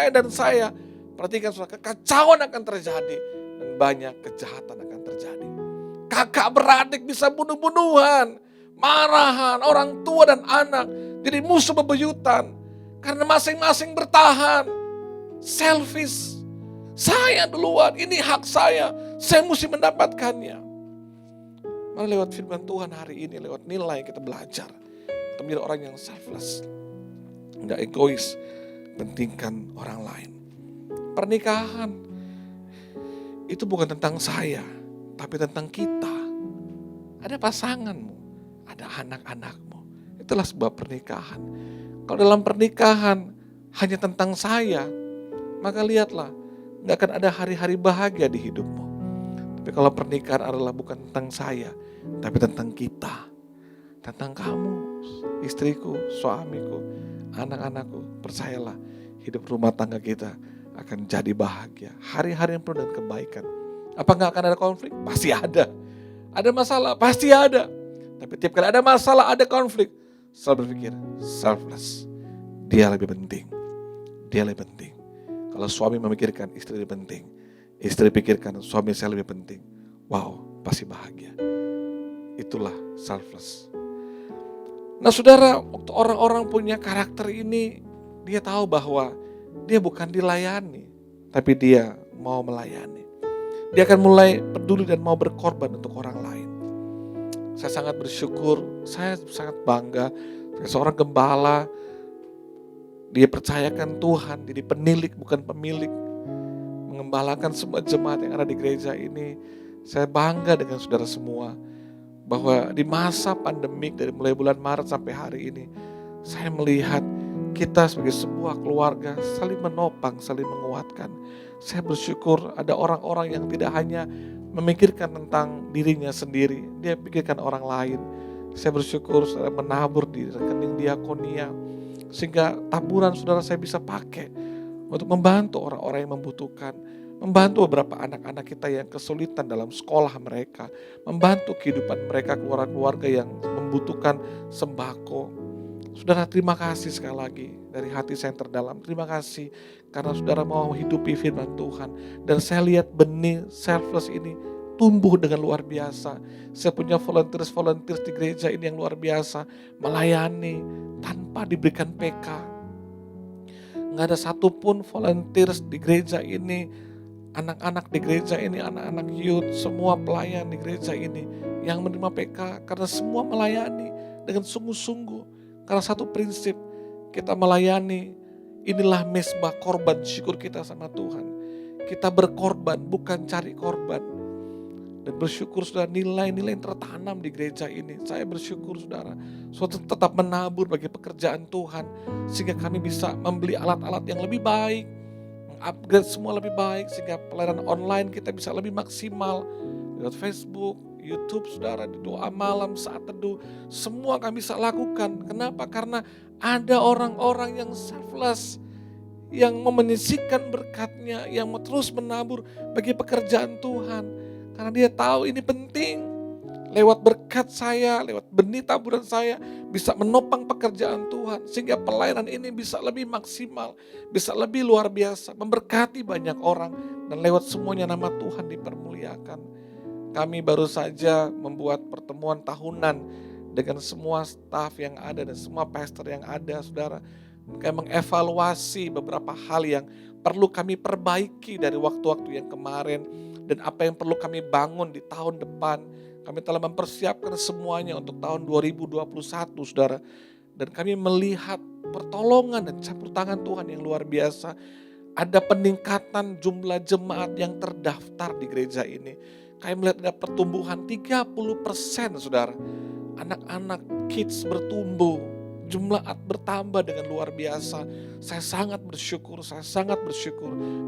dan saya. Perhatikan saudara, kekacauan akan terjadi dan banyak kejahatan akan terjadi. Kakak beradik bisa bunuh-bunuhan, marahan, orang tua dan anak jadi musuh bebuyutan karena masing-masing bertahan. Selfish. Saya duluan, ini hak saya mesti mendapatkannya. Mari lewat firman Tuhan hari ini, lewat nilai kita belajar. Kita menjadi orang yang selfless, enggak egois, pentingkan orang lain. Pernikahan itu bukan tentang saya, tapi tentang kita. Ada pasanganmu, ada anak-anakmu. Itulah sebuah pernikahan. Kalau dalam pernikahan hanya tentang saya, maka lihatlah, gak akan ada hari-hari bahagia di hidupmu. Tapi kalau pernikahan adalah bukan tentang saya, tapi tentang kita. Tentang kamu, istriku, suamiku, anak-anakku. Percayalah, hidup rumah tangga kita akan jadi bahagia. Hari-hari yang penuh dengan kebaikan. Apa gak akan ada konflik? Pasti ada. Ada masalah? Pasti ada. Tapi tiap kali ada masalah, ada konflik, selalu berpikir, selfless. Dia lebih penting. Dia lebih penting. Kalau suami memikirkan istri lebih penting, istri pikirkan suami saya lebih penting. Wow, pasti bahagia. Itulah selfless. Nah saudara, waktu orang-orang punya karakter ini, dia tahu bahwa dia bukan dilayani, tapi dia mau melayani. Dia akan mulai peduli dan mau berkorban untuk orang lain. Saya sangat bersyukur, saya sangat bangga. Seorang gembala, dia percayakan Tuhan, jadi penilik bukan pemilik. Mengembalakan semua jemaat yang ada di gereja ini. Saya bangga dengan saudara semua. Bahwa di masa pandemik dari mulai bulan Maret sampai hari ini, saya melihat kita sebagai sebuah keluarga saling menopang, saling menguatkan. Saya bersyukur ada orang-orang yang tidak hanya memikirkan tentang dirinya sendiri, dia pikirkan orang lain. Saya bersyukur saudara menabur di rekening diakonia, sehingga taburan saudara saya bisa pakai untuk membantu orang-orang yang membutuhkan, membantu beberapa anak-anak kita yang kesulitan dalam sekolah mereka, membantu kehidupan mereka, keluarga-keluarga yang membutuhkan sembako. Saudara, terima kasih sekali lagi dari hati saya yang terdalam. Terima kasih karena saudara mau hidupi firman Tuhan. Dan saya lihat benih selfless ini tumbuh dengan luar biasa. Saya punya volunteers di gereja ini yang luar biasa. Melayani tanpa diberikan PK. Nggak ada satupun volunteers di gereja ini, anak-anak di gereja ini, anak-anak youth, semua pelayan di gereja ini yang menerima PK. Karena semua melayani dengan sungguh-sungguh. Karena satu prinsip, kita melayani, inilah mesbah korban syukur kita sama Tuhan. Kita berkorban, bukan cari korban. Dan bersyukur saudara, nilai-nilai yang tertanam di gereja ini. Saya bersyukur saudara, tetap menabur bagi pekerjaan Tuhan. Sehingga kami bisa membeli alat-alat yang lebih baik, mengupgrade semua lebih baik. Sehingga pelayanan online kita bisa lebih maksimal. Lewat Facebook, YouTube saudara, di doa malam, saat teduh, semua kami bisa lakukan. Kenapa? Karena ada orang-orang yang selfless, yang mau menyisihkan berkatnya, yang mau terus menabur bagi pekerjaan Tuhan. Karena dia tahu ini penting. Lewat berkat saya, lewat benih taburan saya, bisa menopang pekerjaan Tuhan. Sehingga pelayanan ini bisa lebih maksimal, bisa lebih luar biasa, memberkati banyak orang. Dan lewat semuanya nama Tuhan dipermuliakan. Kami baru saja membuat pertemuan tahunan dengan semua staf yang ada dan semua pastor yang ada, saudara. Kami mengevaluasi beberapa hal yang perlu kami perbaiki dari waktu-waktu yang kemarin dan apa yang perlu kami bangun di tahun depan. Kami telah mempersiapkan semuanya untuk tahun 2021, saudara. Dan kami melihat pertolongan dan campur tangan Tuhan yang luar biasa. Ada peningkatan jumlah jemaat yang terdaftar di gereja ini. Kami melihat ada pertumbuhan 30%, saudara. anak-anak kids bertumbuh, jumlah bertambah dengan luar biasa. Saya sangat bersyukur.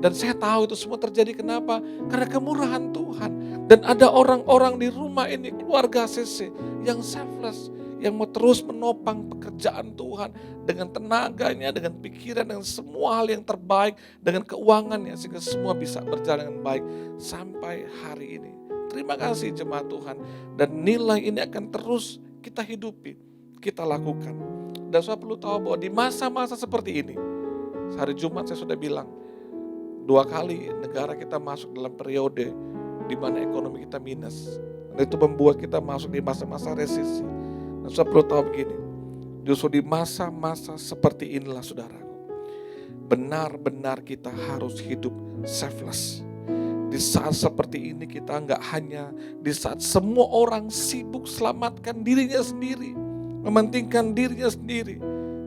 Dan saya tahu itu semua terjadi kenapa? Karena kemurahan Tuhan. Dan ada orang-orang di rumah ini, keluarga CC, yang selfless, yang mau terus menopang pekerjaan Tuhan dengan tenaganya, dengan pikiran, dengan semua hal yang terbaik, dengan keuangannya, sehingga semua bisa berjalan dengan baik sampai hari ini. Terima kasih jemaat Tuhan. Dan nilai ini akan terus kita hidupi, kita lakukan. Dan saya perlu tahu bahwa di masa-masa seperti ini, hari Jumat saya sudah bilang, 2 kali negara kita masuk dalam periode di mana ekonomi kita minus. Dan itu membuat kita masuk di masa-masa resesi. Dan saya perlu tahu begini, justru di masa-masa seperti inilah saudaraku, benar-benar kita harus hidup selfless. Di saat seperti ini kita enggak hanya di saat semua orang sibuk selamatkan dirinya sendiri, mementingkan dirinya sendiri,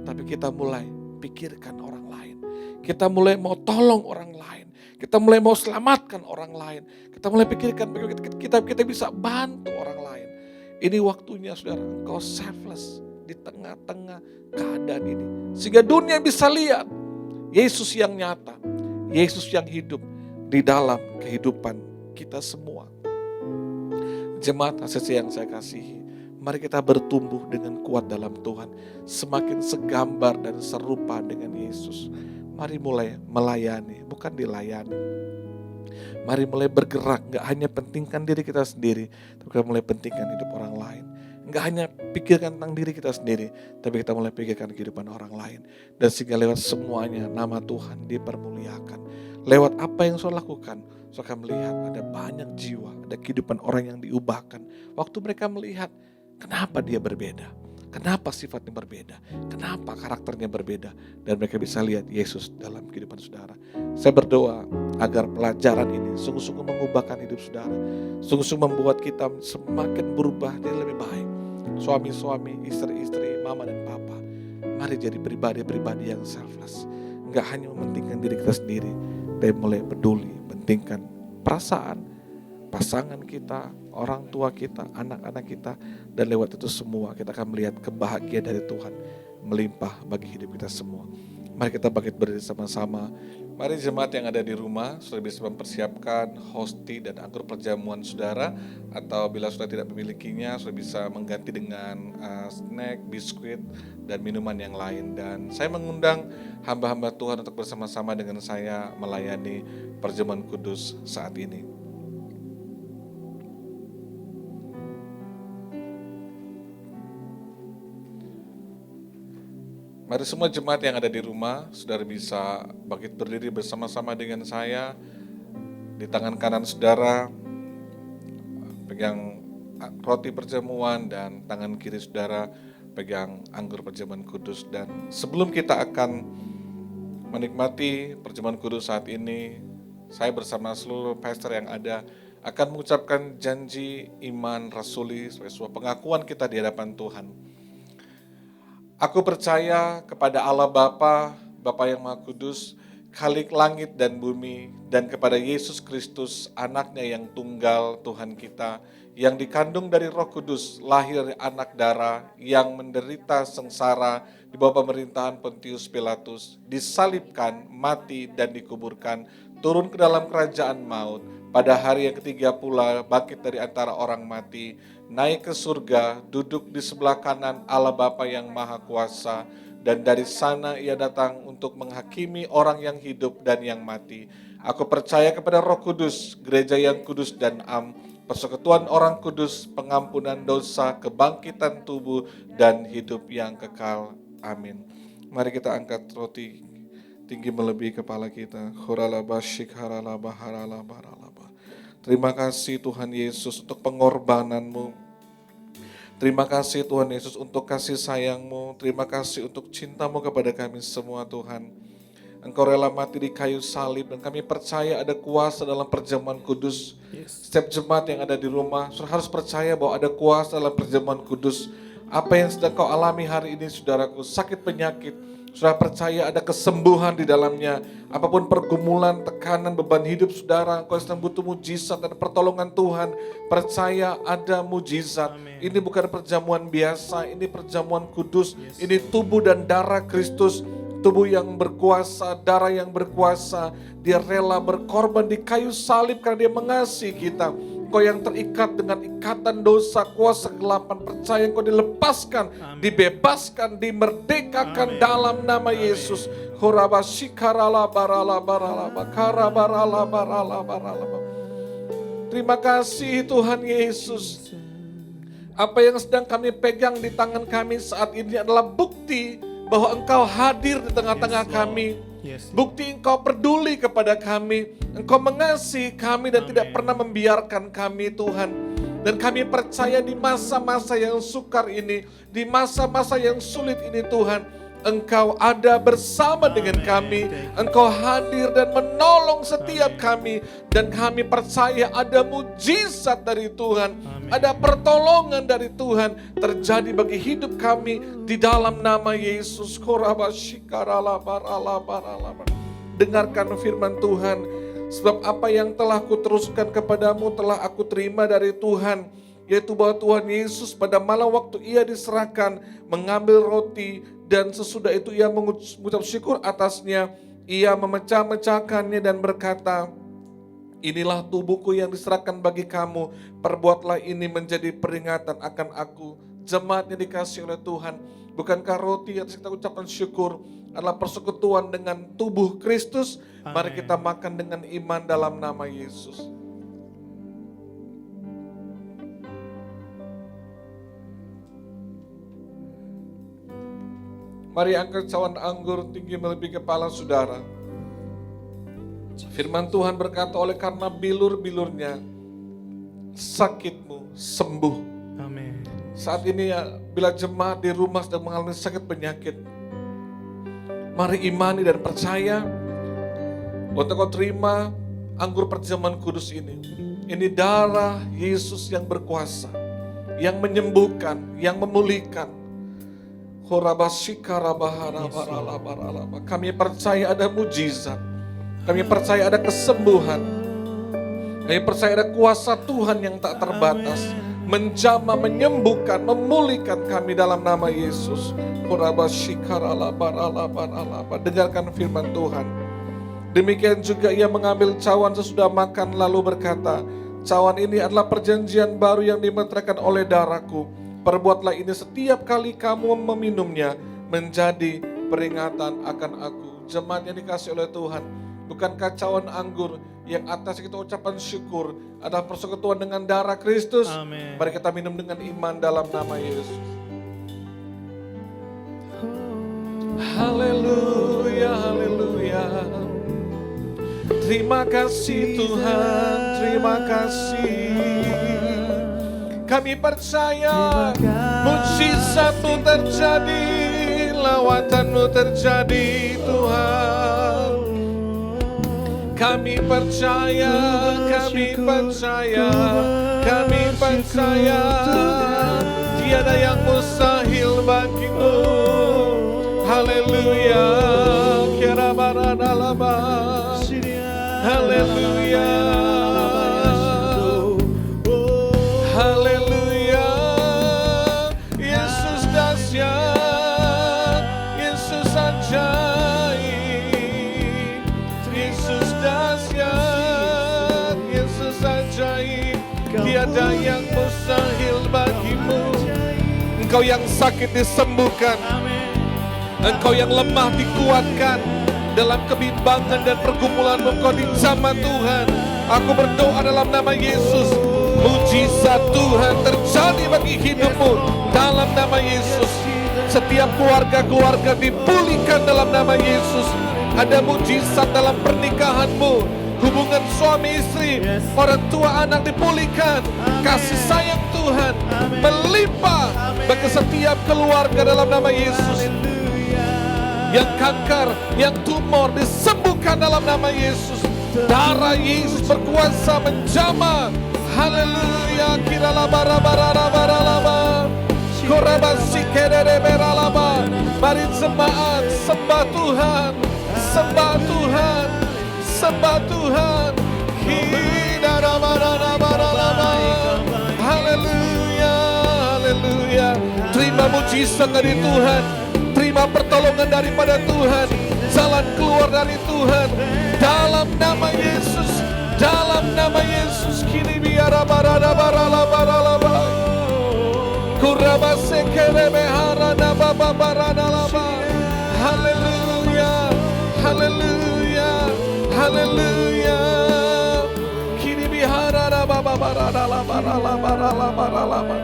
tapi kita mulai pikirkan orang lain. Kita mulai mau tolong orang lain. Kita mulai mau selamatkan orang lain. Kita mulai pikirkan bagaimana kita bisa bantu orang lain. Ini waktunya saudara, engkau selfless di tengah-tengah keadaan ini. Sehingga dunia bisa lihat Yesus yang nyata, Yesus yang hidup di dalam kehidupan kita semua. Jemaat ACC yang saya kasihi, mari kita bertumbuh dengan kuat dalam Tuhan. Semakin segambar dan serupa dengan Yesus. Mari mulai melayani, bukan dilayani. Mari mulai bergerak, gak hanya pentingkan diri kita sendiri, tapi kita mulai pentingkan hidup orang lain. Gak hanya pikirkan tentang diri kita sendiri, tapi kita mulai pikirkan kehidupan orang lain. Dan sehingga lewat semuanya nama Tuhan dipermuliakan. Lewat apa yang saya lakukan, saya akan melihat ada banyak jiwa, ada kehidupan orang yang diubahkan. Waktu mereka melihat kenapa dia berbeda, kenapa sifatnya berbeda, kenapa karakternya berbeda. Dan mereka bisa lihat Yesus dalam kehidupan saudara. Saya berdoa agar pelajaran ini sungguh-sungguh mengubahkan hidup saudara. Sungguh-sungguh membuat kita semakin berubah jadi lebih baik. Suami-suami, istri-istri, mama dan papa, mari jadi pribadi-pribadi yang selfless. Enggak hanya mementingkan diri kita sendiri, tapi mulai peduli, pentingkan perasaan pasangan kita, orang tua kita, anak-anak kita. Dan lewat itu semua kita akan melihat kebahagiaan dari Tuhan melimpah bagi hidup kita semua. Mari kita bangkit berdiri sama-sama. Mari jemaat yang ada di rumah sudah bisa mempersiapkan hosti dan anggur perjamuan saudara. Atau bila sudah tidak memilikinya, sudah bisa mengganti dengan snack, biskuit, dan minuman yang lain. Dan saya mengundang hamba-hamba Tuhan untuk bersama-sama dengan saya melayani perjamuan kudus saat ini. Mari semua jemaat yang ada di rumah, saudara bisa bangkit berdiri bersama-sama dengan saya. Di tangan kanan saudara pegang roti perjamuan dan tangan kiri saudara pegang anggur perjamuan kudus. Dan sebelum kita akan menikmati perjamuan kudus saat ini, saya bersama seluruh pastor yang ada akan mengucapkan janji iman rasuli sebagai sebuah pengakuan kita di hadapan Tuhan. Aku percaya kepada Allah Bapa, Bapa yang Maha Kudus, Khalik langit dan bumi, dan kepada Yesus Kristus, anaknya yang tunggal Tuhan kita, yang dikandung dari Roh Kudus, lahir dari anak darah, yang menderita sengsara di bawah pemerintahan Pontius Pilatus, disalibkan, mati dan dikuburkan, turun ke dalam kerajaan maut, pada hari yang ketiga pula bangkit dari antara orang mati, naik ke surga, duduk di sebelah kanan Allah Bapa yang Maha Kuasa, dan dari sana ia datang untuk menghakimi orang yang hidup dan yang mati. Aku percaya kepada Roh Kudus, gereja yang kudus dan am, persekutuan orang kudus, pengampunan dosa, kebangkitan tubuh, dan hidup yang kekal. Amin. Mari kita angkat roti tinggi melebihi kepala kita. Terima kasih Tuhan Yesus untuk pengorbanan-Mu. Terima kasih Tuhan Yesus untuk kasih sayang-Mu. Terima kasih untuk cinta-Mu kepada kami semua Tuhan. Engkau rela mati di kayu salib dan kami percaya ada kuasa dalam perjamuan kudus. Setiap jemaat yang ada di rumah harus percaya bahwa ada kuasa dalam perjamuan kudus. Apa yang sedang kau alami hari ini saudaraku, sakit penyakit, Saudara percaya ada kesembuhan di dalamnya. Apapun pergumulan, tekanan, beban hidup saudara, engkau sedang butuh mujizat dan pertolongan Tuhan. Percaya ada mujizat. Amin. Ini bukan perjamuan biasa, ini perjamuan kudus. Ini tubuh dan darah Kristus. Tubuh yang berkuasa, darah yang berkuasa. Dia rela berkorban di kayu salib karena dia mengasihi kita. Engkau yang terikat dengan ikatan dosa, kuasa kegelapan, percaya engkau dilepaskan, Amin. dibebaskan, dimerdekakan Amin. dalam nama Yesus. Terima kasih Tuhan Yesus. Apa yang sedang kami pegang di tangan kami saat ini adalah bukti bahwa Engkau hadir di tengah-tengah Yes, Lord. kami. Yes. Bukti Engkau peduli kepada kami. Engkau mengasihi kami dan Amin. tidak pernah membiarkan kami Tuhan. Dan kami percaya di masa-masa yang sukar ini, di masa-masa yang sulit ini Tuhan, Engkau ada bersama dengan Amin. kami. Thank you. Engkau hadir dan menolong setiap Amin. kami. Dan kami percaya ada mujizat dari Tuhan. Amin. Ada pertolongan dari Tuhan terjadi bagi hidup kami di dalam nama Yesus. Dengarkan firman Tuhan. Sebab apa yang telah kuteruskan kepadamu telah aku terima dari Tuhan. Yaitu bahwa Tuhan Yesus pada malam waktu ia diserahkan mengambil roti. Dan sesudah itu ia mengucap syukur atasnya. Ia memecah-mecahkannya dan berkata, inilah tubuhku yang diserahkan bagi kamu. Perbuatlah ini menjadi peringatan akan aku. Jemaatnya dikasih oleh Tuhan. Bukankah roti yang kita ucapkan syukur adalah persekutuan dengan tubuh Kristus? Mari Amin. kita makan dengan iman dalam nama Yesus. Mari angkat cawan anggur tinggi melebihi kepala saudara. Firman Tuhan berkata, oleh karena bilur-bilurnya sakitmu sembuh. Amin. Saat ini ya, bila jemaat di rumah sedang mengalami sakit penyakit, mari imani dan percaya untuk kau terima anggur perjamuan kudus ini. Ini darah Yesus yang berkuasa, yang menyembuhkan, yang memulihkan. Kami percaya ada mujizat. Kami percaya ada kesembuhan. Kami percaya ada kuasa Tuhan yang tak terbatas. Menjamah, menyembuhkan, memulihkan kami dalam nama Yesus. Dengarkan firman Tuhan. Demikian juga ia mengambil cawan sesudah makan lalu berkata, cawan ini adalah perjanjian baru yang dimeteraikan oleh darahku. Perbuatlah ini setiap kali kamu meminumnya menjadi peringatan akan aku. Jemaat yang dikasih oleh Tuhan, bukankah cawan anggur yang atas kita ucapan syukur adalah persekutuan dengan darah Kristus? Amin. Mari kita minum dengan iman dalam nama Yesus. Haleluya, haleluya. Terima kasih Tuhan, terima kasih. Kami percaya mujizat-Mu terjadi, lawatan-Mu terjadi Tuhan. Kami percaya, kami percaya, kami percaya. Tiada yang mustahil bagimu. Haleluya, kira baradalaba. Haleluya. Haleluya. Yesus dahsyat, Yesus ajaib. Yesus dahsyat, Yesus ajaib. Tiada yang mustahil bagimu. Engkau yang sakit disembuhkan. Engkau yang lemah dikuatkan. Dalam kebimbangan dan pergumulanmu engkau dijamah Tuhan. Aku berdoa dalam nama Yesus. Mujizat Tuhan terjadi bagi hidupmu dalam nama Yesus. Setiap keluarga-keluarga dipulihkan dalam nama Yesus. Ada mujizat dalam pernikahanmu. Hubungan suami istri, orang tua anak dipulihkan. Kasih sayang Tuhan melimpah bagi setiap keluarga dalam nama Yesus. Yang kanker, yang tumor disembuhkan dalam nama Yesus. Darah Yesus berkuasa menjamah. Haleluya. Kirala bara bara bara laba. Korabasikerereralaba. Mari jemaat sembah Tuhan, sembah Tuhan, sembah Tuhan. Hidarabarabaralaba. Haleluya, haleluya. Terima mujizat dari Tuhan, terima pertolongan daripada Tuhan, jalan keluar dari Tuhan. Dalam nama Yesus, dalam nama Yesus. Kini biara barada barala baralaba. Kurabase kelebe harana baba barada laba. Haleluya, haleluya, haleluya. Kini biara baba barada laba barala baralaba.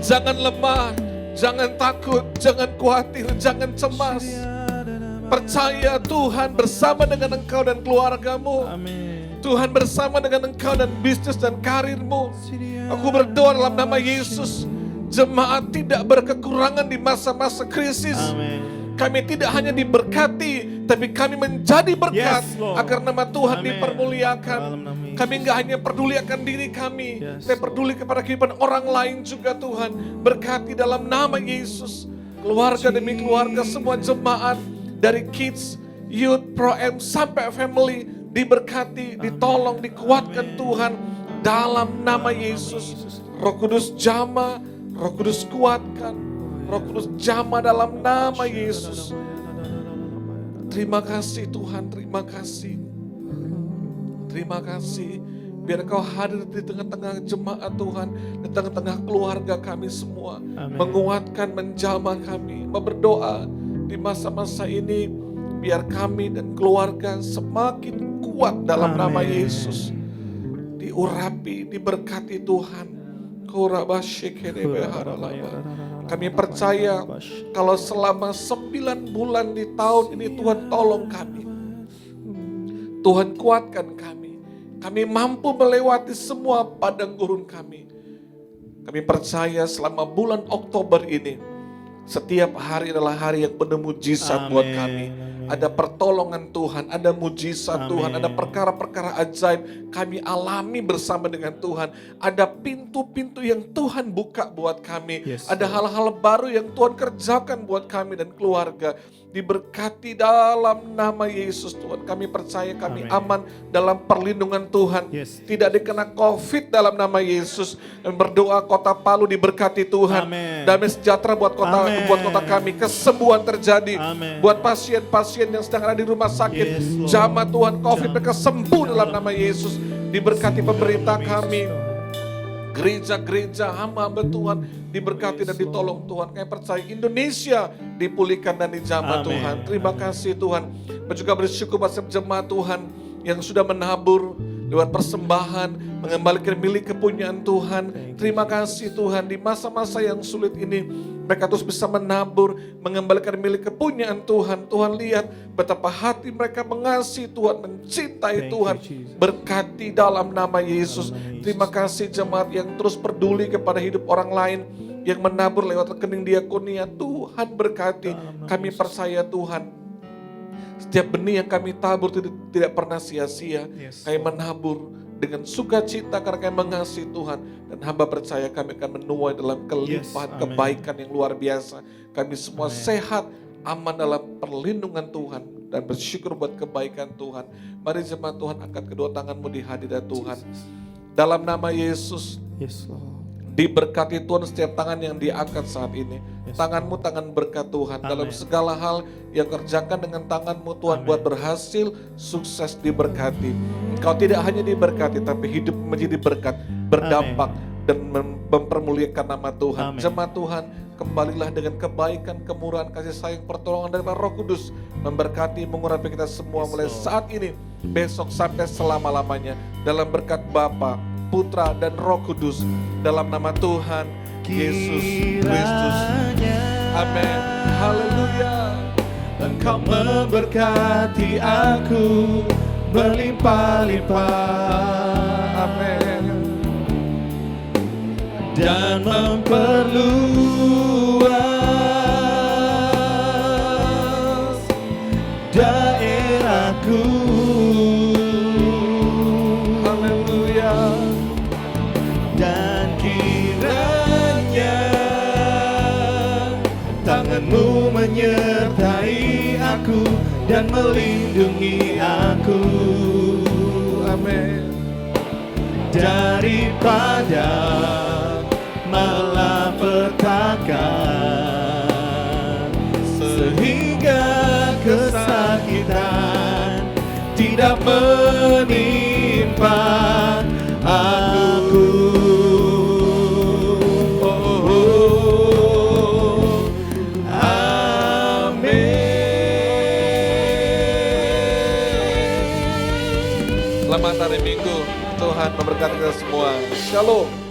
Jangan lemah, jangan takut, jangan khawatir, jangan cemas. Percaya Tuhan bersama dengan engkau dan keluargamu. Tuhan bersama dengan engkau dan bisnis dan karirmu. Aku berdoa dalam nama Yesus, jemaat tidak berkekurangan di masa-masa krisis. Kami tidak hanya diberkati, tapi kami menjadi berkat agar nama Tuhan dipermuliakan. Kami nggak hanya peduli akan diri kami, tapi peduli kepada kehidupan orang lain juga Tuhan. Berkati dalam nama Yesus, keluarga demi keluarga, semua jemaat dari kids, youth, pro-M sampai family diberkati, ditolong, dikuatkan Tuhan dalam nama Yesus. Roh Kudus jamah, Roh Kudus kuatkan, Roh Kudus jamah dalam nama Yesus. Terima kasih Tuhan, terima kasih. Terima kasih. Biar Kau hadir di tengah-tengah jemaat Tuhan, di tengah-tengah keluarga kami semua. Menguatkan, menjamah kami, berdoa di masa-masa ini. Biar kami dan keluarga semakin kuat dalam nama Yesus. Diurapi, diberkati Tuhan. Kami percaya kalau selama 9 bulan di tahun ini Tuhan tolong kami. Tuhan kuatkan kami. Kami mampu melewati semua padang gurun kami. Kami percaya selama bulan Oktober ini, setiap hari adalah hari yang penuh mujizat buat kami. Ada pertolongan Tuhan, ada mujizat Tuhan, ada perkara-perkara ajaib kami alami bersama dengan Tuhan. Ada pintu-pintu yang Tuhan buka buat kami. Ada hal-hal baru yang Tuhan kerjakan buat kami dan keluarga. Diberkati dalam nama Yesus Tuhan. Kami percaya kami aman dalam perlindungan Tuhan. Tidak dikena COVID dalam nama Yesus. Kami berdoa kota Palu diberkati Tuhan. Damai sejahtera buat kota kami. Kesembuhan terjadi. Buat pasien-pasien yang sedang ada di rumah sakit. Jamah Tuhan COVID mereka sembuh dalam nama Yesus. Diberkati pemerintah kami. Gereja-gereja hamba-hamba Tuhan diberkati dan ditolong Tuhan. Kami percaya Indonesia dipulihkan dan dijamah Tuhan. Terima kasih Tuhan. Dan juga bersyukur buat jemaat Tuhan yang sudah menabur lewat persembahan, mengembalikan milik kepunyaan Tuhan. Terima kasih Tuhan, di masa-masa yang sulit ini mereka terus bisa menabur, mengembalikan milik kepunyaan Tuhan. Tuhan lihat betapa hati mereka mengasihi Tuhan, mencintai Tuhan. Berkati dalam nama Yesus. Terima kasih jemaat yang terus peduli kepada hidup orang lain, yang menabur lewat rekening diakonia. Tuhan berkati. Kami percaya Tuhan, setiap benih yang kami tabur tidak pernah sia-sia. Kami menabur dengan sukacita karena kami mengasihi Tuhan. Dan hamba percaya kami akan menuai dalam kelimpahan kebaikan yang luar biasa. Kami semua sehat, aman dalam perlindungan Tuhan. Dan bersyukur buat kebaikan Tuhan. Mari jemaat Tuhan angkat kedua tanganmu di hadirat Tuhan. Dalam nama Yesus, diberkati Tuhan setiap tangan yang diangkat saat ini. Tanganmu tangan berkat Tuhan. Dalam segala hal yang kerjakan dengan tanganmu Tuhan buat berhasil, sukses, diberkati. Engkau tidak hanya diberkati tapi hidup menjadi berkat, berdampak dan mempermuliakan nama Tuhan. Jemaat Tuhan, kembalilah dengan kebaikan, kemurahan, kasih sayang, pertolongan dari Roh Kudus memberkati, mengurapi kita semua mulai saat ini, besok sampai selama-lamanya dalam berkat Bapa, Putra dan Roh Kudus, dalam nama Tuhan Yesus Kristus. Amin. Haleluya. Engkau memberkati aku berlimpah-limpah. Amin. Dan memperluas daerahku. Dan kiranya aku dan melindungi aku. Amin. Daripada malapetaka, sehingga kesakitan tidak menimpa aku. Selamat hari Minggu. Tuhan memberkati kita semua. Shalom.